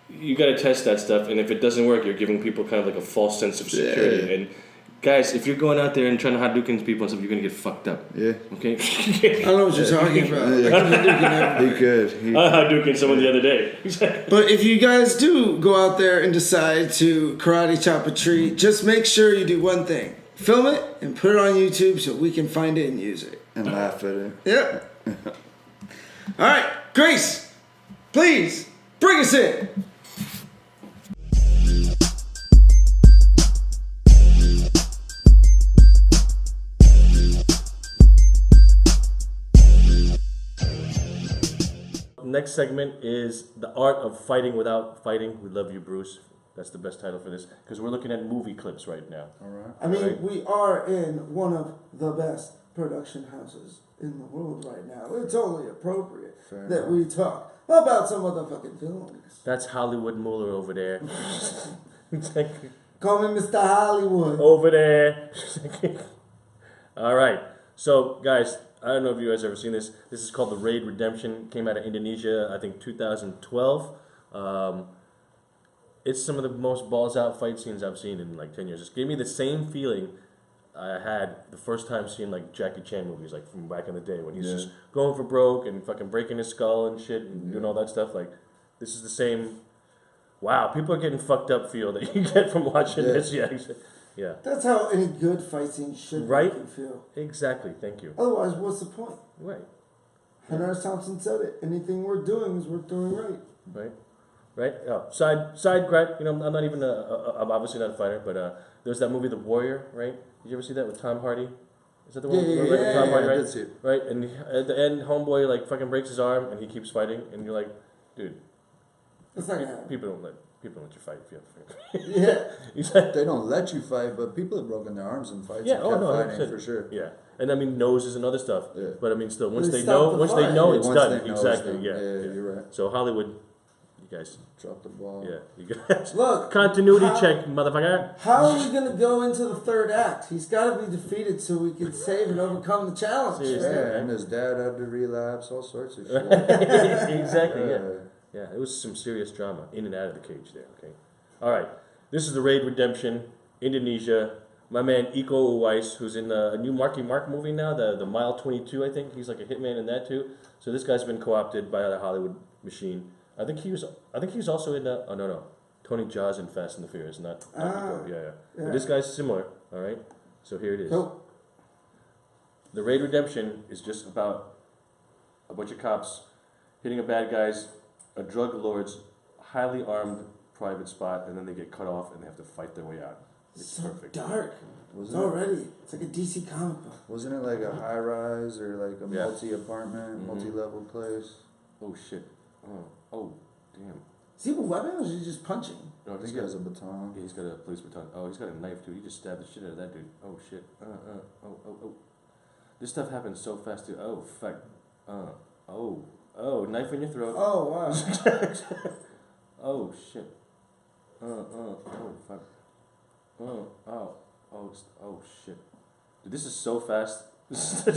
you gotta test that stuff, and if it doesn't work, you're giving people kind of like a false sense of security. Yeah. And guys, if you're going out there and trying to Hadouken people and stuff, you're gonna get fucked up. Yeah. Okay? I don't know what you're talking about. He could. I Hadouken someone the other day. But if you guys do go out there and decide to karate chop a tree, just make sure you do one thing. Film it and put it on YouTube so we can find it and use it. And laugh at it. Yep. All right, Grace, please bring us in. Next segment is the art of fighting without fighting. We love you, Bruce. That's the best title for this because we're looking at movie clips right now. All right. I mean, Right. we are in one of the best production houses in the world right now. It's only appropriate Fair that enough. we talk about some motherfucking films. That's Hollywood Mueller over there. Call me Mr. Hollywood. Over there. All right. So, guys, I don't know if you guys ever seen this. This is called The Raid Redemption. Came out of Indonesia, I think 2012. It's some of the most balls out fight scenes I've seen in like 10 years. It gave me the same feeling I had the first time seeing like Jackie Chan movies, like from back in the day when he's just going for broke and fucking breaking his skull and shit and doing all that stuff. Like, this is the same. Wow, people are getting fucked up feel that you get from watching this. Yeah. That's how any good fight scene should Right? make you feel. Exactly. Thank you. Otherwise, what's the point? Right. Henry S. Thompson said it. Anything we're doing is worth doing right. Right. Oh, side gripe. You know, I'm not even I'm obviously not a fighter, but there's that movie The Warrior, right? Did you ever see that with Tom Hardy? Is that the one? Yeah, with Tom Hardy, I right? did see it. Right, and at the end, homeboy like fucking breaks his arm, and he keeps fighting, and you're like, dude, That's not gonna happen. people don't let you fight if you have to Yeah. He's like, They don't let you fight, but people have broken their arms in fights. Yeah, and oh, kept no, fighting 100%. for sure. yeah, and I mean noses and other stuff, Yeah. but I mean still, once They they stop know, the once fight. they know, Yeah, it's once done. they know it's Exactly. done. Yeah. Yeah, you're right. So Hollywood, you guys, Drop the ball. yeah, you guys. Look. Continuity how- check, motherfucker. How are we gonna go into the third act? He's got to be defeated so we can save and overcome the challenge. Seriously. Yeah, and his dad had to relapse, all sorts of shit. Exactly. Yeah. Yeah, it was some serious drama in and out of the cage there, okay? All right, this is The Raid Redemption, Indonesia. My man Iko Uwais, who's in a new Marky Mark movie now, the Mile 22, I think. He's like a hitman in that too. So this guy's been co-opted by the Hollywood machine. I think he was also in Tony Jaa's in Fast and the Furious, not Iko. Yeah. But this guy's similar, all right? So here it is. Cool. The Raid Redemption is just about a bunch of cops hitting a bad guy's, a drug lord's highly armed private spot, and then they get cut off and they have to fight their way out. It's So perfect. dark. Wasn't it, Already. It's like a DC comic book. wasn't it like a high rise or like a Yeah. multi-apartment, Mhm. multi-level place? Oh shit. Oh, damn. Is he with weapons or is he just punching? No, I think he has a baton. Yeah, he's got a police baton. Oh, he's got a knife too. He just stabbed the shit out of that dude. Oh shit. Oh. This stuff happens so fast too. Oh fuck. Knife in your throat. Oh, wow. Oh shit. Oh fuck. Oh shit. Dude, this is so fast.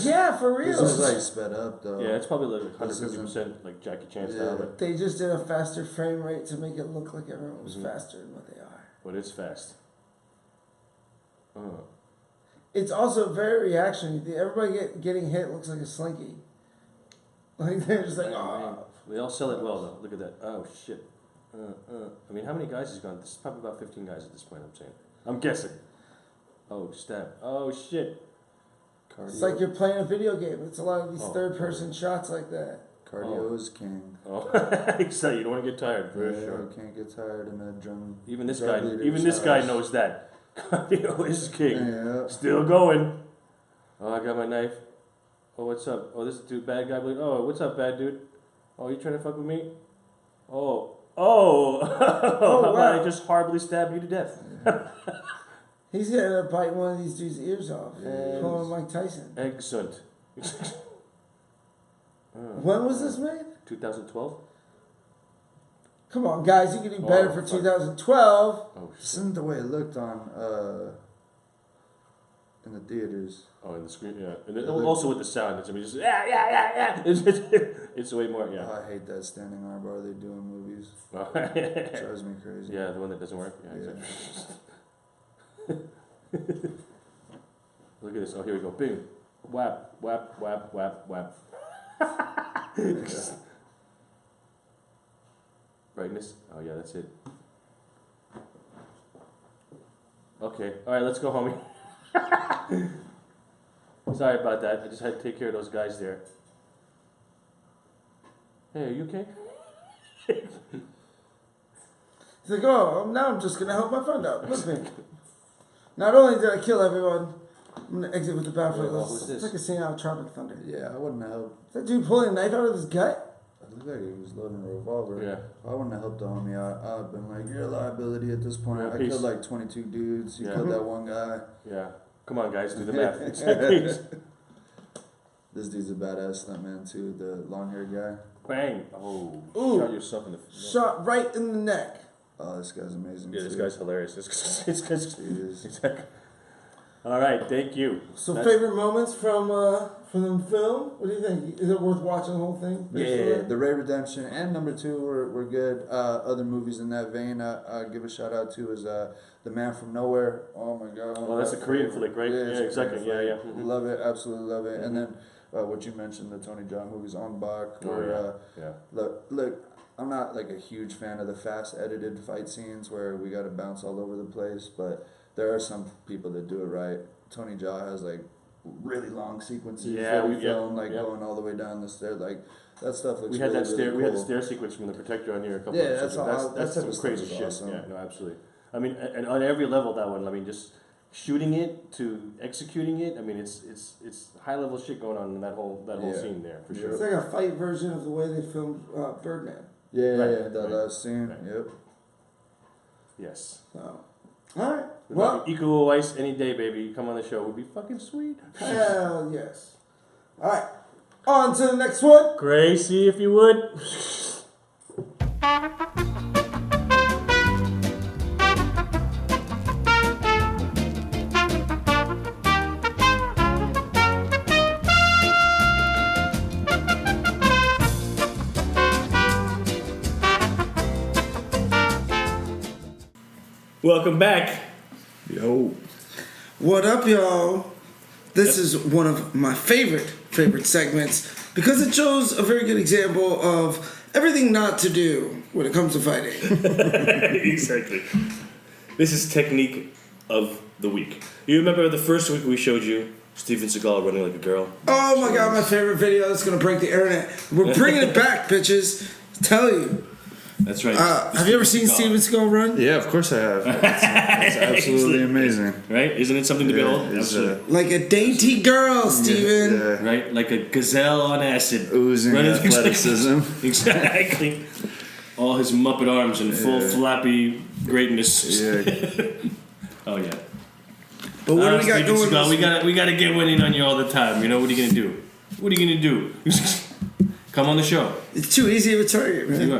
Yeah, for real. This is like sped up though. Yeah, it's probably like This 150% like Jackie Chan Yeah. style, but They just did a faster frame rate to make it look like everyone was Mhm. faster than what they are. it's fast. It's also very reactionary. Everybody getting hit looks like a slinky. Like they're just like, oh. They all sell it well though. Look at that. Oh shit. I mean, how many guys has gone? This is probably about 15 guys at this point. I'm saying. I'm guessing. Oh stab. Oh shit. Cardio, It's like you're playing a video game. It's a lot of these Oh, third-person shots like that. cardio is king. Oh, so you don't want to get tired for Yeah, sure. you can't get tired in a drum. Even this drug guy. leader's Even this guy house. knows that. Cardio is king. Yeah. Still going. Oh, I got my knife. Oh, what's up? Oh, this is dude, bad guy. Oh, what's up, bad dude? Oh, you trying to fuck with me? Oh. How about wow. I just horribly stab you to death? He's gonna end up biting one of these dudes' ears off. Yeah. Pulling Mike Tyson. Excellent. When was this made? 2012? Come on, guys, you can do better Oh, for fuck. 2012. Oh, shit. Isn't the way it looked on In the theaters. Oh, in the screen, yeah. And then also with the sound, it's just yeah. It's way more, yeah. Oh, I hate that standing arm bar they do in movies. It drives me crazy. Yeah, the one that doesn't work. Yeah. Exactly. Look at this. Oh, here we go. Bing. Whap, whap, whap, whap, whap. Brightness. Oh yeah, that's it. Okay. All right, let's go, homie. Sorry about that. I just had to take care of those guys there. Hey, are you okay? He's like, oh, now I'm just gonna help my friend out. Look at me. Not only did I kill everyone, I'm gonna exit with the bathroom. Who's this? It's like a scene out of Tropic Thunder. Yeah, I wouldn't have helped. Is that dude pulling a knife out of his gut? It looked like he was loading a revolver. Yeah. I wouldn't have helped the homie out. I'd have been like, you're a liability at this point. Yeah, I peace. killed like 22 dudes. You Yeah. killed that one guy. Yeah. Come on, guys, do the math. Exactly. This dude's a badass stuntman too, the long haired guy. Bang. Oh. Ooh. Shot yourself in the. Shot right in the neck. Oh, this guy's amazing. Yeah, too. this guy's hilarious. This guy's. He is. Exactly. All right, thank you. So That's- favorite moments from the film? What do you think? Is it worth watching the whole thing? Yeah. The Ray Redemption and number 2 were good. Other movies in that vein, I give a shout out to is The Man from Nowhere. Oh my god. Oh, that's a Korean flick, right? it's Yeah, a exactly. Korean Yeah, flick. yeah. Mhm. Love it, absolutely love it. And then what you mentioned, the Tony Jaa movies, On Bak, Oh, where yeah. look, I'm not like a huge fan of the fast edited fight scenes where we got to bounce all over the place, but there are some people that do it right. Tony Jaa has like really long sequences Yeah, that we yeah, film, like yeah. going all the way down the stairs, like that stuff looks We had really, that stair. really We had the cool. stair sequence from The Protector on here a couple. Yeah, episodes that's ago. all- That's that type some of crazy stuff is shit. awesome. Yeah, no, absolutely. I mean, and on every level, that one. I mean, just shooting it to executing it. I mean, it's high level shit going on in that whole Yeah. scene there for Yeah. sure. It's like a fight version of the way they filmed Birdman. Yeah, Right, yeah, that right, last scene. right. Yep. Yes. So, all right. Well, Well, Equal Ice any day, baby. Come on the show. Would be fucking sweet. hell yes. All right. On to the next one. Gracie, if you would. Welcome back. Yo. What up, y'all? This is one of my favorite segments because it shows a very good example of everything not to do when it comes to fighting. Exactly. This is technique of the week. You remember the first week we showed you Steven Seagal running like a girl? Oh my god, my favorite video that's gonna break the internet. We're bringing it back, bitches. Tell you. That's right. Have you ever seen Steven Seagal run? Yeah, of course I have. It's absolutely amazing. Right? Isn't it something to behold? It's, Absolutely. Like a dainty girl, Steven. yeah. Right? Like a gazelle on acid. Oozing Running- athleticism. Exactly. All his Muppet arms and full Yeah. flappy greatness. Yeah. Oh yeah. But what do we got Steven going Seagal, this we gotta get winning on you all the time. You know, what are you gonna do? What are you gonna do? Come on the show. It's too easy of a target, man. You're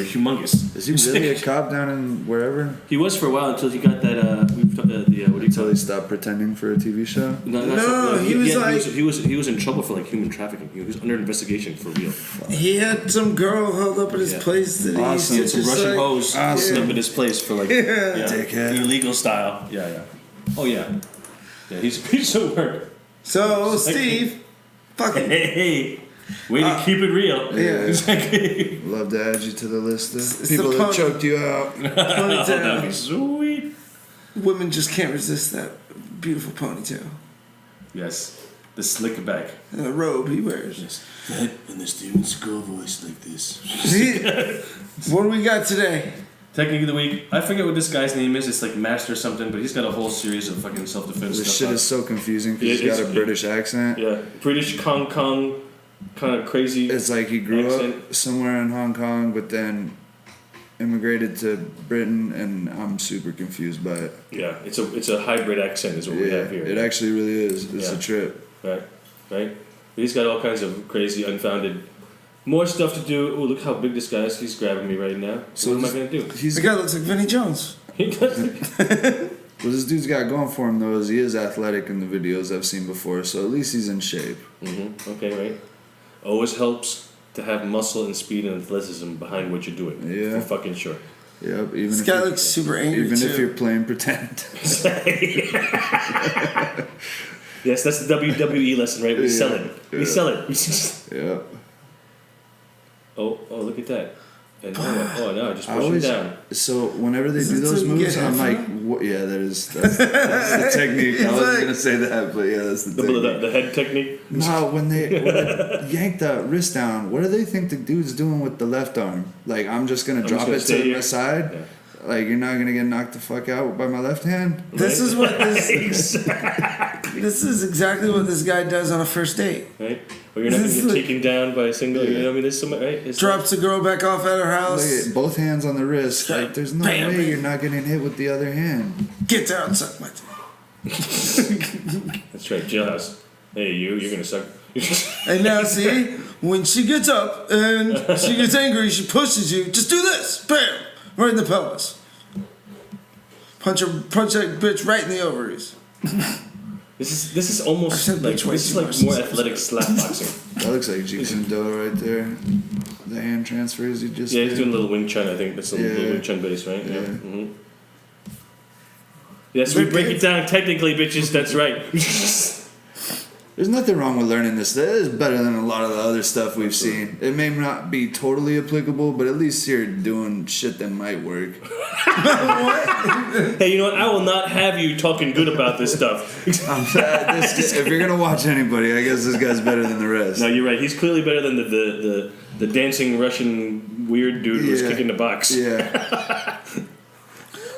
humongous. Is he really a cop down in wherever? He was for a while until he got that. What do you call Until he it? stopped pretending for a TV show? No, he was like- he was in trouble for like human trafficking. He was under investigation for real. He had some girl held up at his Yeah. place that he Awesome. He used had to some just Russian like, hoes Awesome. up at his place for like Dickhead. illegal style. Yeah. Oh yeah. Yeah, he's a piece of work. So, Steve, fucking Hey, way to keep it real. Yeah. Exactly. Love to add you to the list of It's people the that pun- choked you out. Oh, that'd be ponytail. sweet. Women just can't resist that beautiful ponytail Yes, the slick back. and the robe he wears. Yes, that and the Steven Seagal voice like this. What do we got today? Technique of the week. I forget what this guy's name is. It's like Master something, but he's got a whole series of fucking self-defense This stuff. shit out. is so confusing because Yeah, he's got a it's- British accent. Yeah, British Kong Kong, kind of crazy. It's like he grew Accent. up somewhere in Hong Kong, but then immigrated to Britain, and I'm super confused by it. Yeah, it's a hybrid accent is what we Yeah, have here. it actually really is. It's Yeah. a trip. Right. He's got all kinds of crazy, unfounded, more stuff to do. Oh, look how big this guy is. He's grabbing me right now. So what am I gonna do? The guy looks like Vinnie Jones. He does. What this dude's got going for him, though, is he is athletic in the videos I've seen before, so at least he's in shape. Okay, right. Always helps to have muscle and speed and athleticism behind what you're doing. Yeah. For fucking sure. Yep. This guy looks super angry Even too. if you're playing pretend. Yes, that's the WWE lesson, right? We sell it. We Yeah. sell it. Yeah. Oh, look at that. And no, just I push him always, down. so whenever they Is do it so those you can moves, get I'm half like, of what? Yeah, that's the technique. I wasn't like- gonna say that, but yeah, that's the technique. The head technique. No, when they yank the wrist down, what do they think the dude's doing with the left arm? Like, I'm just gonna drop gonna it stay to here. the side? Yeah. Like, you're not gonna get knocked the fuck out by my left hand? This Right? is what this. Exactly. This is exactly what this guy does on a first date. Right? Or you're not going This to is get like- taken down by a single, you know what I mean? There's some, right? It's Drops a girl back off at her house. Look at both hands on the wrist. Like, there's no Bam, way bam. you're not getting hit with the other hand. Get down, suck my dick. That's right, jailhouse. Hey, you're going to suck. And now see, when she gets up and she gets angry, she pushes you. Just do this, bam, right in the pelvis. Punch that bitch right in the ovaries. This is almost I said like bitch way this is too like much. more athletic slap boxing. That looks like Jeet Kune Do right there. The hand transfers you just Yeah, he's did. doing a little Wing Chun. I think that's a little Yeah. Wing Chun base, right? Yeah. Yeah. Mm-hmm. Yes, we break it down technically, bitches. That's right. There's nothing wrong with learning this. That is better than a lot of the other stuff we've seen. It may not be totally applicable, but at least you're doing shit that might work. Hey, you know what? I will not have you talking good about this stuff. If you're gonna watch anybody, I guess this guy's better than the rest. No, you're right. He's clearly better than the dancing Russian weird dude who's Yeah. kicking the box. Yeah.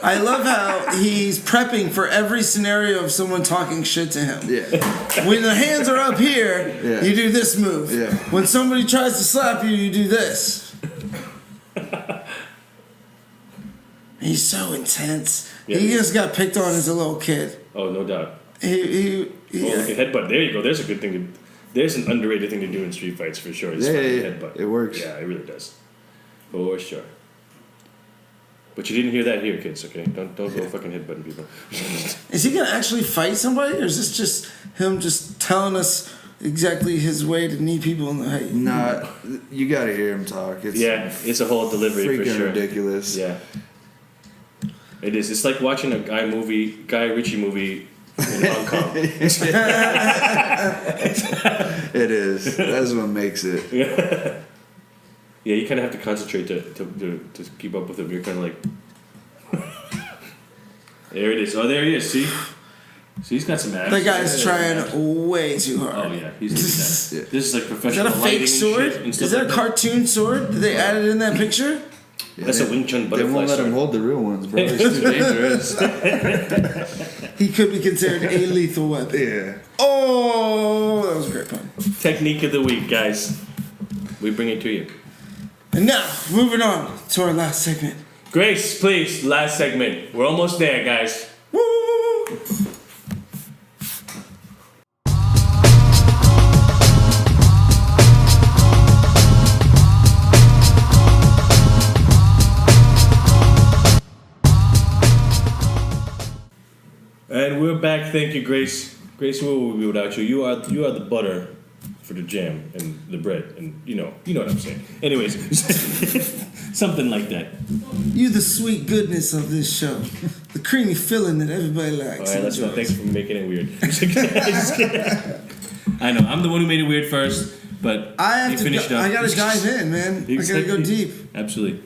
I love how he's prepping for every scenario of someone talking shit to him. Yeah. When the hands are up here, Yeah. you do this move. Yeah. When somebody tries to slap you, you do this. He's so intense. Yeah, He he is. just got picked on as a little kid. Oh, no doubt. He Oh, look at headbutt. There you go. There's a good thing to. There's an underrated thing to do in street fights for sure. It's Yeah, fucking yeah. headbutt. It works. Yeah, it really does. For sure. But you didn't hear that here, kids. Okay, don't go fucking headbutting people. Is he gonna actually fight somebody, or is this just him just telling us exactly his way to knee people in the head? Nah, you gotta hear him talk. It's Yeah, it's a whole delivery for freaking sure. ridiculous. Yeah. It is. It's like watching a Guy Ritchie movie in Hong Kong. It is. That's what makes it. Yeah, you kind of have to concentrate to keep up with him. You're kind of like, there it is. Oh, there he is. See, he's got some abs. That guy's trying way too hard. Oh yeah, he's doing that. This is like Is professional. that a lighting fake and sword? shit and Is stuff that like a cartoon sword? Did they add it in that picture? Yeah, That's a Wing Chun They butterfly won't let sword. him hold the real ones, bro. It's too dangerous. He could be considered a lethal weapon. Yeah. Oh, that was a great pun. Technique of the week, guys. We bring it to you. And now, moving on to our last segment. Grace, please, last segment. We're almost there, guys. Woo! And we're back. Thank you, Grace. Grace, where would we be without you? You are the butter for the jam and the bread, and you know what I'm saying. Anyways, something like that. You the sweet goodness of this show. The creamy filling that everybody likes. All right, and let's not. enjoys. Thanks for making it weird. I know I'm the one who made it weird first, but I have you to. finished up. I gotta dive in, man. I gotta go deep. Absolutely.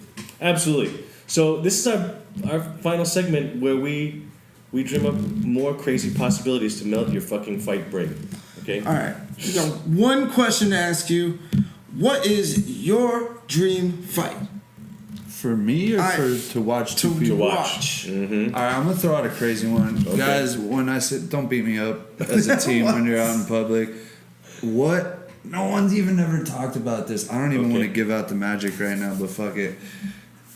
So this is our final segment where we dream up more crazy possibilities to melt your fucking fight brain. Okay. All right. We got one question to ask you. What is your dream fight? For me or to watch two To people? watch. Mm-hmm. All right, I'm gonna throw out a crazy one, Okay. guys. When I said don't beat me up as a team when you're out in public, what? No one's even ever talked about this. I don't even want to Okay. give out the magic right now, but fuck it.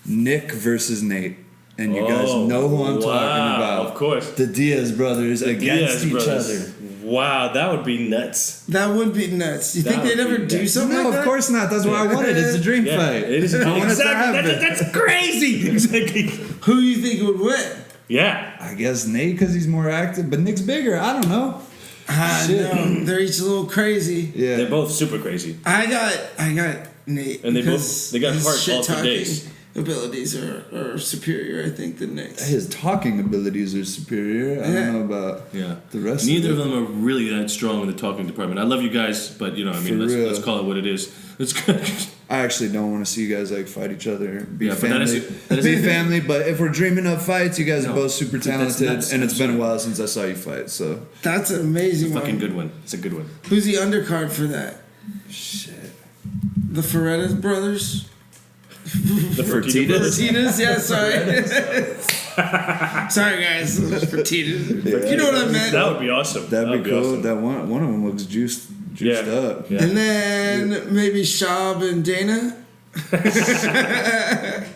Nick versus Nate, and you guys know who I'm talking about. Of course. The Diaz brothers against Diaz each brothers. other. Wow, that would be nuts. That would be nuts. You think That they'd would ever be do nuts. something No, like of that? course not. That's what I wanted. It's a dream Yeah, fight. it is. I want it to Exactly. happen. That's crazy. Exactly. Who do you think would win? Yeah. I guess Nate because he's more active, but Nick's bigger. I don't know. Shit. No, they're each a little crazy. Yeah. They're both super crazy. I got Nate. And they because got his heart all for shit-talking days. abilities are superior, I think, than Nick's. His talking abilities are superior. I don't know about the rest Neither of of them are really that strong in the talking department. I love you guys, but you know, I mean, For let's real. call it what it is. It's good. I actually don't want to see you guys like fight each other. Be Yeah, but that family. is- Be family. But if we're dreaming up fights, you guys are No, both super that's talented, nuts. and it's been a while since I saw you fight. So That's an amazing Fucking one. good one. It's a good one. Who's the undercard for that? shit. The Ferreira brothers? The Fertitas. Fertitas. Fertitas? Yeah, sorry. Sorry, guys. Fertitas. Yeah. You know what I meant. That would be awesome. That'd be cool. Awesome. That one of them looks juiced Yeah. up. Yeah. And then maybe Shab and Dana.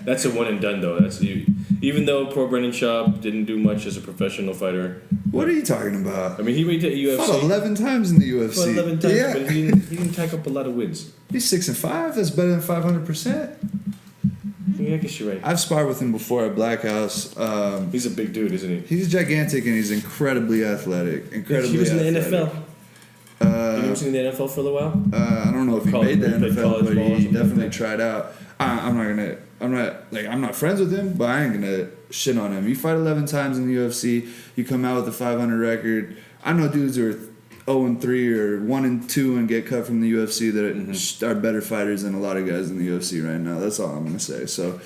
That's a one and done though. That's you. Even though poor Brendan Schaub didn't do much as a professional fighter, What are you talking about? I mean, he made it to Fought UFC 11 times in the UFC. fought 11 times, Yeah. but he didn't tack up a lot of wins. He's 6-5. That's better than 500%. Yeah, I guess you're right. I've sparred with him before at Black House. He's a big dude, isn't he? He's gigantic and he's incredibly athletic. Incredibly He was in the athletic. NFL. He was in the NFL for a little while. I don't know if he College- made the he played NFL, college but ball or he something like definitely that. tried out. I'm not friends with him, but I ain't gonna shit on him. You fight 11 times in the UFC, you come out with a 500 record. I know dudes who are 0-3 or 1-2 and get cut from the UFC that are better fighters than a lot of guys in the UFC right now. That's all I'm gonna say. So,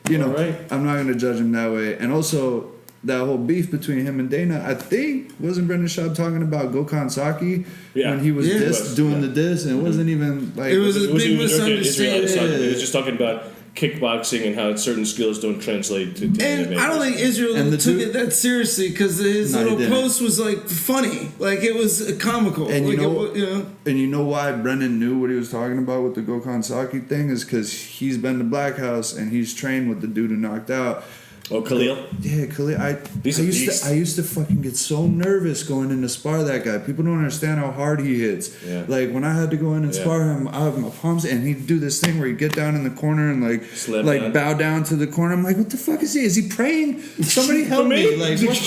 you know, Alright. I'm not gonna judge him that way. And also, that whole beef between him and Dana, I think, wasn't Brendan Schaub talking about Gokhan Saki Yeah. when he was Yeah. doing Yeah. the diss, and it wasn't even like It was a It wasn't big even joking, misunderstanding. Israel. He was just talking about kickboxing and how certain skills don't translate to And MMA. I don't think Israel And the took dude- it that seriously because his No, he little didn't. post was like funny, like it was comical. And like you know- you know, And you know why Brendan knew what he was talking about with the Gokhan Saki thing is because he's been to Black House and he's trained with the dude who knocked out. Oh, Khalil? Yeah, Khalil. He's a beast. I used to fucking get so nervous going in to spar that guy. People don't understand how hard he hits. Yeah. Like when I had to go in and Yeah. spar him, I have my palms, and he'd do this thing where he'd get down in the corner and Slap down. bow down to the corner. I'm like, what the fuck is he? Is he praying? Somebody help me? me! Like, what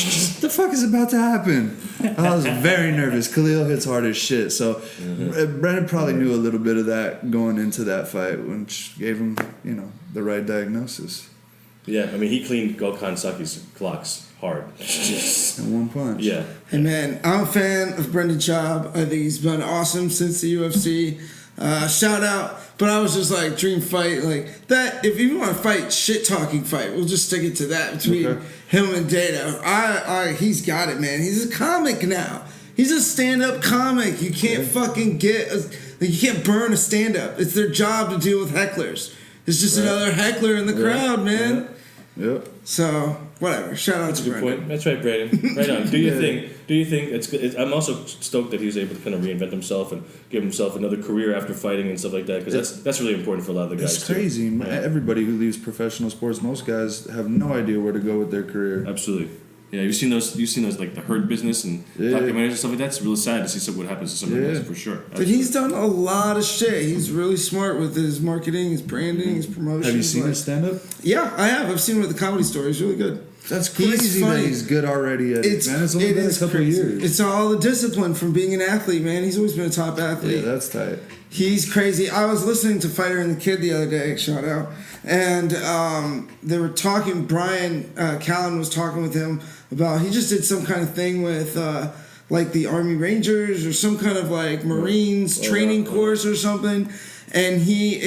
the fuck is about to happen? I was very nervous. Khalil hits hard as shit. So Brendan probably knew a little bit of that going into that fight, which gave him, the right diagnosis. Yeah, I mean, he cleaned Gokhan Saki's clocks hard. In one punch. Yeah. and man, I'm a fan of Brendan Schaub. I think he's been awesome since the UFC. Shout out, but I was just like dream fight like that. If you want to fight, shit talking fight, we'll just stick it to that between Okay. him and Dana. He's got it, man. He's a comic now. He's a stand-up comic. You can't fucking you can't burn a stand-up. It's their job to deal with hecklers. It's just another heckler in the crowd, man. Yep. So whatever. Shout out to Good Brendan. point. That's right, Brandon. Right on. Do you think it's good? I'm also stoked that he was able to kind of reinvent himself and give himself another career after fighting and stuff like that, because that's really important for a lot of the guys. It's too. crazy. Yeah. Everybody who leaves professional sports, most guys have no idea where to go with their career. Absolutely. Yeah, you've seen those like the Hurt Business and documentaries and stuff like that. It's really sad to see what happens to some of those for sure. But he's done a lot of shit. He's really smart with his marketing, his branding, his promotion. Have you seen his stand-up? Yeah, I have. I've seen him at the Comedy Store. He's really good. That's He's crazy that funny. he's good already at it, man. It's only been a couple crazy. years. It's all the discipline from being an athlete, man. He's always been a top athlete. Yeah, that's tight. He's crazy. I was listening to Fighter and the Kid the other day, shout out, and they were talking. Brian Callen was talking with him about he just did some kind of thing with like the Army Rangers or some kind of like Marines training course or something, and he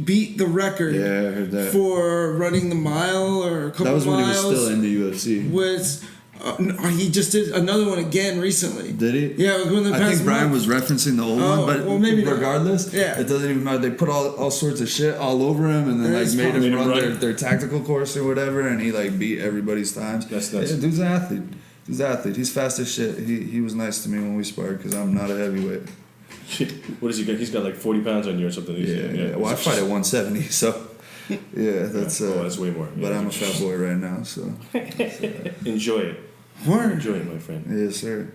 beat the record Yeah, I heard that. for running the mile or a couple That was when he miles. was still in the UFC. Was he just did another one again recently? Did he? Yeah, it was when the I past think Brian month. was referencing the old Oh, one, but well, maybe not. regardless, Yeah. it doesn't even matter. They put all sorts of shit all over him, and then That like is made fun. him Made him run run. their tactical course or whatever, and he like beat everybody's times. That's nuts. Yeah, dude's an athlete. He's an athlete. He's fast as shit. He was nice to me when we sparred because I'm not a heavyweight. What does he got? He's got like 40 pounds on you or something. Yeah. Well, I fight at 170, so yeah, that's that's way more. But I'm a fat boy right now, so Enjoy it. Word. Enjoy it, my friend. yes, sir.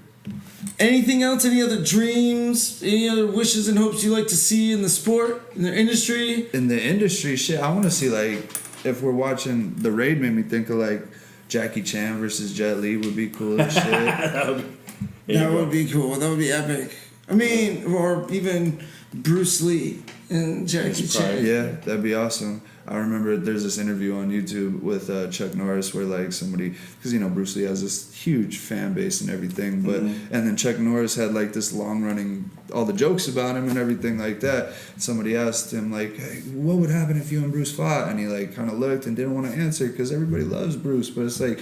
Anything else? Any other dreams? Any other wishes and hopes you like to see in the sport, in the industry? In the industry, shit, I want to see like if we're watching The Raid, made me think of like Jackie Chan versus Jet Li would be cool as shit. That Would be cool. That would be epic. I mean, or even Bruce Lee and Jackie Chan. Yeah, that'd be awesome. I remember there's this interview on YouTube with Chuck Norris where like somebody, because you know Bruce Lee has this huge fan base and everything, but and then Chuck Norris had like this long running, all the jokes about him and everything like that. Somebody asked him like, hey, what would happen if you and Bruce fought? And he like kind of looked and didn't want to answer because everybody loves Bruce, but it's like,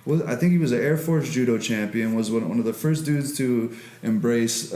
well, I think he was an Air Force judo champion, was one of the first dudes to embrace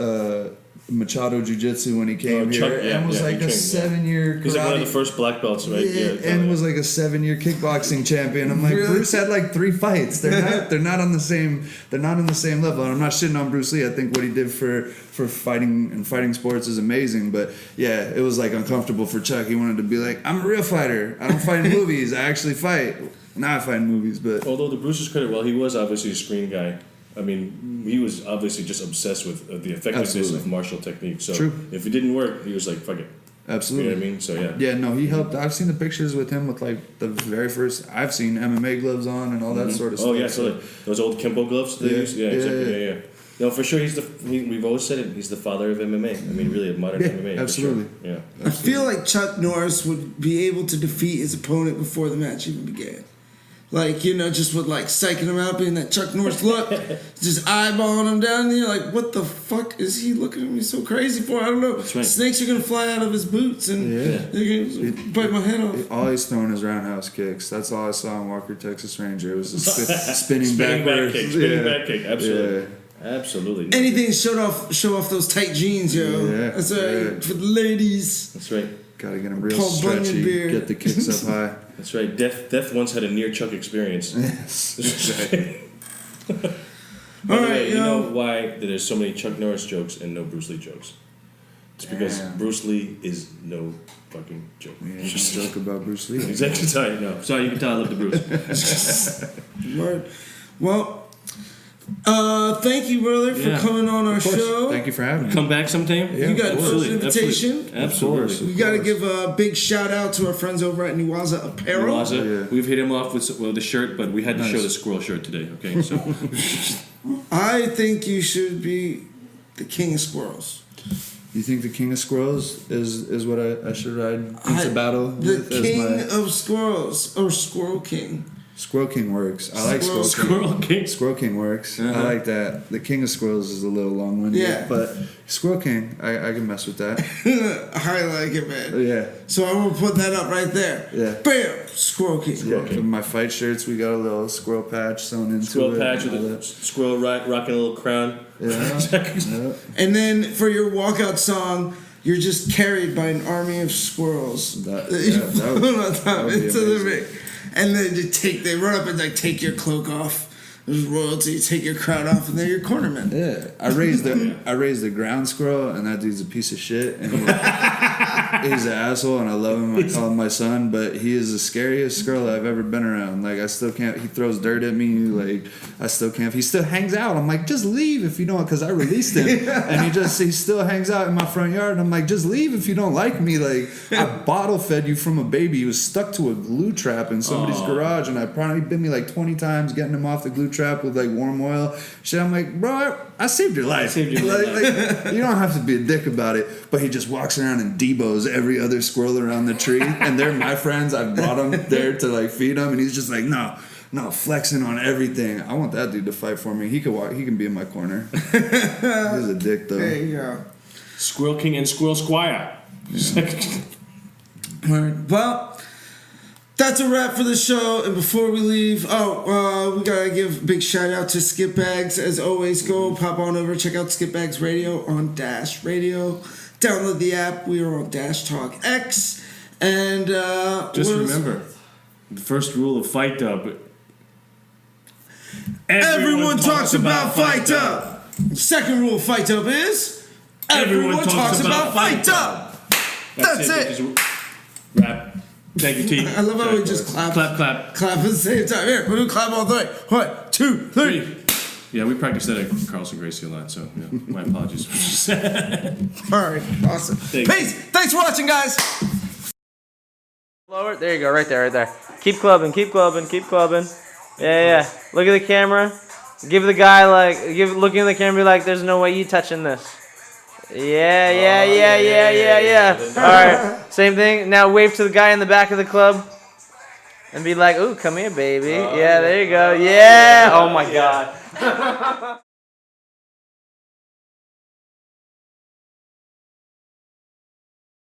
Machado Jiu-Jitsu when he came here, and was like a 7-year. He's like one of the first black belts, right? And was like a 7-year kickboxing champion. I'm like, Bruce had like 3 fights. They're not on the same. They're not on the same level. And I'm not shitting on Bruce Lee. I think what he did for fighting and fighting sports is amazing. But yeah, it was like uncomfortable for Chuck. He wanted to be like, I'm a real fighter. I don't fight in movies. I actually fight. Now I fight in movies, but although to Bruce's credit, well, he was obviously a screen guy. I mean, he was obviously just obsessed with the effectiveness of martial technique. So if it didn't work, he was like, fuck it. Absolutely. You know what I mean? So yeah. Yeah, no, he helped. I've seen the pictures with him with like the very first. I've seen MMA gloves on and all that sort of stuff. Oh yeah, so like those old Kimbo gloves they use. Yeah, exactly. Yeah. No, for sure. We've always said it. He's the father of MMA. I mean, really, of modern MMA. Absolutely. Sure. Yeah. I feel like Chuck Norris would be able to defeat his opponent before the match even began. Like, you know, just with like psyching him out, being that Chuck Norris look, just eyeballing him down, and you're like, what the fuck is he looking at me so crazy for? I don't know. That's right. Snakes are gonna fly out of his boots and they're gonna bite my head off. All he's throwing is roundhouse kicks. That's all I saw in Walker, Texas Ranger. It was a spinning backwards. Spinning back kick. Absolutely. Yeah. Absolutely. Anything to show off those tight jeans, yo. Yeah. That's right. For the ladies. That's right. Gotta get him real stretchy. Get the kicks up high. That's right. Death once had a near Chuck experience. Yes. Exactly. By the way, you know why there's so many Chuck Norris jokes and no Bruce Lee jokes? It's because Bruce Lee is no fucking joke. We ain't gonna joke about Bruce Lee. Exactly. Sorry, no. Sorry, you can tell I love the Bruce. Word. Well, thank you, brother, for coming on our show. Thank you for having me. Come back sometime. You got an invitation. Absolutely. We got to give a big shout out to our friends over at Nuwaza Apparel. We've hit him off with the shirt, but we had to show the squirrel shirt today. Okay, so I think you should be the king of squirrels. You think the king of squirrels is what I should ride into battle with? The king of squirrels, or Squirrel King. Squirrel King works. I like Squirrel King. Squirrel King works. I like that. The king of squirrels is a little long-winded. Yeah. But Squirrel King, I can mess with that. I like it, man. Yeah. So I'm going to put that up right there. Yeah. Bam! Squirrel King. For my fight shirts, we got a little squirrel patch sewn into it. Squirrel patch with a squirrel rocking a little crown. Yeah. And then for your walkout song, you're just carried by an army of squirrels. That would be into the amazing. ring. And then they run up and like take your cloak off. There's royalty, take your crown off, and they're your cornerman. Yeah, I raised the ground squirrel, and that dude's a piece of shit, and he's an asshole, and I love him. I call him my son, but he is the scariest squirrel I've ever been around. Like I still can't. He throws dirt at me. Like I still can't. He still hangs out. I'm like, just leave if you don't, because I released him, and he still hangs out in my front yard. And I'm like, just leave if you don't like me. Like I bottle fed you from a baby. He was stuck to a glue trap in somebody's garage, and I probably bit me like 20 times getting him off the glue trap with like warm oil. Shit, I'm like, bro, I saved your life. Like, you don't have to be a dick about it. But he just walks around and debos every other squirrel around the tree, and they're my friends. I brought them there to like feed them, and he's just like, no, flexing on everything. I want that dude to fight for me. He can be in my corner. He's a dick though. There you go. Squirrel King and Squirrel Squire. Well, that's a wrap for the show. And before we leave, we gotta give a big shout out to Skip Bags. As always, go pop on over, check out Skip Bags Radio on Dash Radio. Download the app. We are on Dash Talk X. And just remember, the first rule of Fight Dub. Everyone talks about Fight Dub. Second rule of Fight Dub is everyone talks about Fight Dub. That's it. Wrap. Thank you, T. I love how we just clap. Clap. Clap at the same time. Here, we're gonna clap all the way. 1, 2, 3. Yeah, we practiced that at Carlson Gracie a lot, so yeah, my apologies. All right, awesome. Peace. Thanks for watching, guys. Lower. There you go, right there. Keep clubbing. Yeah. Look at the camera. Give the guy looking at the camera. Be like, "There's no way you touching this." Yeah. All right, same thing. Now wave to the guy in the back of the club, and be like, "Ooh, come here, baby." Yeah, there you go. Yeah. Oh my God.